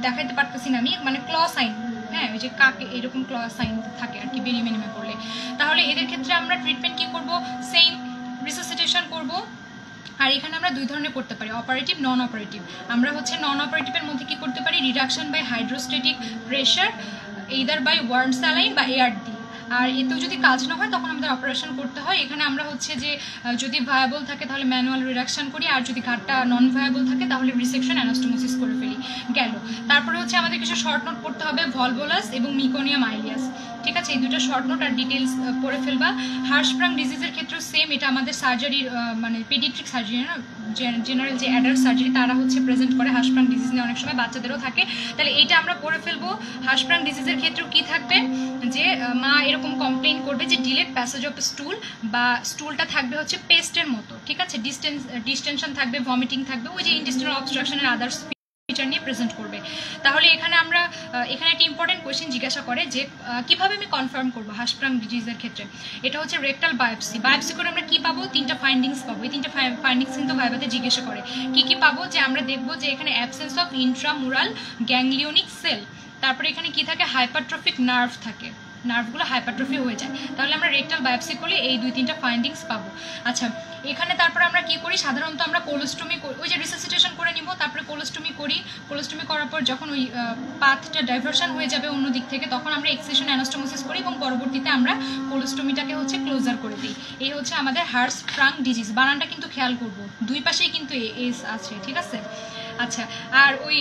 দেখাইতে পারতেছি না আমি, মানে ক্ল সাইন, হ্যাঁ, ওই যে কাকে এরকম ক্ল সাইন থাকে আর কি বেরিয়া মিনিমা করলে। তাহলে এদের ক্ষেত্রে আমরা ট্রিটমেন্ট কি করব, সেম রিসাসিটেশন করব। আর এখানে আমরা দুই ধরনের করতে পারি, অপারেটিভ, নন অপারেটিভ। আমরা হচ্ছে নন অপারেটিভের মধ্যে কি করতে পারি, reduction by hydrostatic pressure, either by warm saline বা এয়ার দি। আর এতেও যদি কাজ না হয় তখন আমাদের অপারেশন করতে হয়। এখানে আমরা হচ্ছে যে যদি ভায়াবল থাকে তাহলে ম্যানুয়াল রিডাকশন করি, আর যদি ঘাটটা নন ভায়াবল থাকে তাহলে রিসেকশন অ্যানাস্টোমোসিস করে ফেলি, গেল। তারপরে হচ্ছে আমাদের কিছু শর্ট নোট পড়তে হবে, ভলভোলাস এবং মিকোনিয়াম আইলিয়াস, ঠিক আছে। এই দুটো শর্ট নোট আর ডিটেলস পড়ে ফেলবা। হার্শপ্রাং ডিজিজের ক্ষেত্রেও সেম, এটা আমাদের সার্জারির মানে পেডিয়াট্রিক সার্জারি না, জেনারেল যে অ্যাডাল্ট সার্জারি তারা হচ্ছে প্রেজেন্ট করে হার্শপ্রাং ডিজিজ নিয়ে, অনেক সময় বাচ্চাদেরও থাকে। তাহলে এইটা আমরা পড়ে ফেলবো। হার্শপ্রাং ডিজিজের ক্ষেত্রেও কি থাকবে, যে মা এরকম কমপ্লেইন করবে যে ডিলেড প্যাসেজ অফ স্টুল, বা স্টুলটা থাকবে হচ্ছে পেস্টের মতো, ঠিক আছে। ডিস্টেনশন থাকবে, ভমিটিং থাকবে, ওই যে ইন্টেস্টিনাল অবস্ট্রাকশনের আদার্স ফিচার নিয়ে প্রেজেন্ট করবে। তাহলে এখানে আমরা এখানে একটা ইম্পর্টেন্ট কোয়েশ্চেন জিজ্ঞাসা করে যে কিভাবে আমি কনফার্ম করবো হার্শপ্রাং ডিজিজের ক্ষেত্রে। এটা হচ্ছে রেকটাল বায়োপসি করে আমরা কি পাবো, 3টা ফাইন্ডিংস পাবো। এই 3টা ফাইন্ডিংস কিন্তু ভাইভাতে জিজ্ঞাসা করে। কি পাবো, যে আমরা দেখবো যে এখানে absence of intramural ganglionic cell, তারপরে এখানে কি থাকে, হাইপারট্রফিক নার্ভ থাকে, নার্ভগুলো হাইপারট্রফি হয়ে যায়। তাহলে আমরা রেকটাল বায়োপসি করলে এই 2-3টা ফাইন্ডিংস পাবো। আচ্ছা, এখানে তারপরে আমরা কি করি, সাধারণত আমরা কোলোস্টমি, ওই যে রিসাসিটেশন করে নিব, তারপরে কোলোস্টমি করি। কোলোস্টমি করার পর যখন ওই পাথটা ডাইভার্সন হয়ে যাবে অন্য দিক থেকে, তখন আমরা এক্সিশন অ্যানাস্টোমোসিস করি এবং পরবর্তীতে আমরা কোলোস্টমিটাকে হচ্ছে ক্লোজার করে দিই। এই হচ্ছে আমাদের হার্শপ্রাং ডিজিজ। বানানটা কিন্তু খেয়াল করব, দুই পাশেই কিন্তু এস আছে, ঠিক আছে। আচ্ছা, আর ওই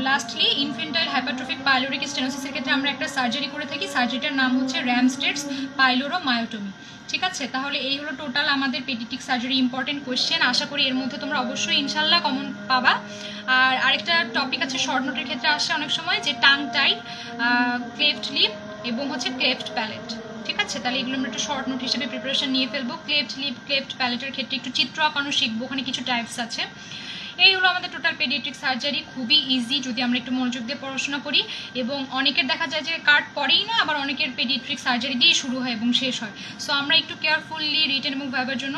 লাস্টলি ইনফেন্টাইল হাইপারট্রফিক পাইলোরিক স্টেনোসিসের ক্ষেত্রে আমরা একটা সার্জারি করে থাকি, সার্জারিটার নাম হচ্ছে র্যামস্টেডস পাইলোরোমায়োটমি, ঠিক আছে। তাহলে এই হলো টোটাল আমাদের পেডিয়াট্রিক সার্জারি ইম্পর্টেন্ট কোয়েশ্চেন। আশা করি এর মধ্যে তোমরা অবশ্যই ইনশাল্লাহ কমন পাবা। আর আরেকটা টপিক আছে শর্ট নোটের ক্ষেত্রে আসে অনেক সময়, যে টাং টাই, ক্লেফট লিপ এবং হচ্ছে ক্লেফট প্যালেট, ঠিক আছে। তাহলে এগুলো আমরা একটু শর্ট নোট হিসেবে প্রিপারেশন নিয়ে ফেলবো। ক্লেফট লিপ, ক্লেফট প্যালেটের ক্ষেত্রে একটু চিত্র আঁকানো শিখবো, ওখানে কিছু টাইপস আছে। এই হলো আমাদের টোটাল পেডিয়াট্রিক সার্জারি, খুবই ইজি যদি আমরা একটু মনোযোগ দিয়ে পড়াশোনা করি। এবং অনেকের দেখা যায় যে কার্ড পড়েই না, আবার অনেকের পেডিয়াট্রিক সার্জারি দিয়েই শুরু হয় এবং শেষ হয়। সো আমরা একটু কেয়ারফুললি রিটেন এবং ভাইবার জন্য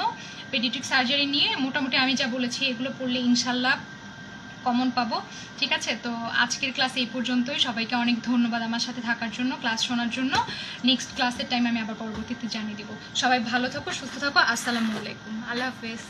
পেডিয়াট্রিক সার্জারি নিয়ে মোটামুটি আমি যা বলেছি এগুলো পড়লে ইনশাল্লাহ কমন পাবো, ঠিক আছে। তো আজকের ক্লাস এই পর্যন্তই। সবাইকে অনেক ধন্যবাদ আমার সাথে থাকার জন্য, ক্লাস শোনার জন্য। নেক্সট ক্লাসের টাইম আমি আবার পরবর্তীতে জানিয়ে দিব। সবাই ভালো থাকো, সুস্থ থাকো। আসসালামু আলাইকুম, আল্লাহ হাফেজ।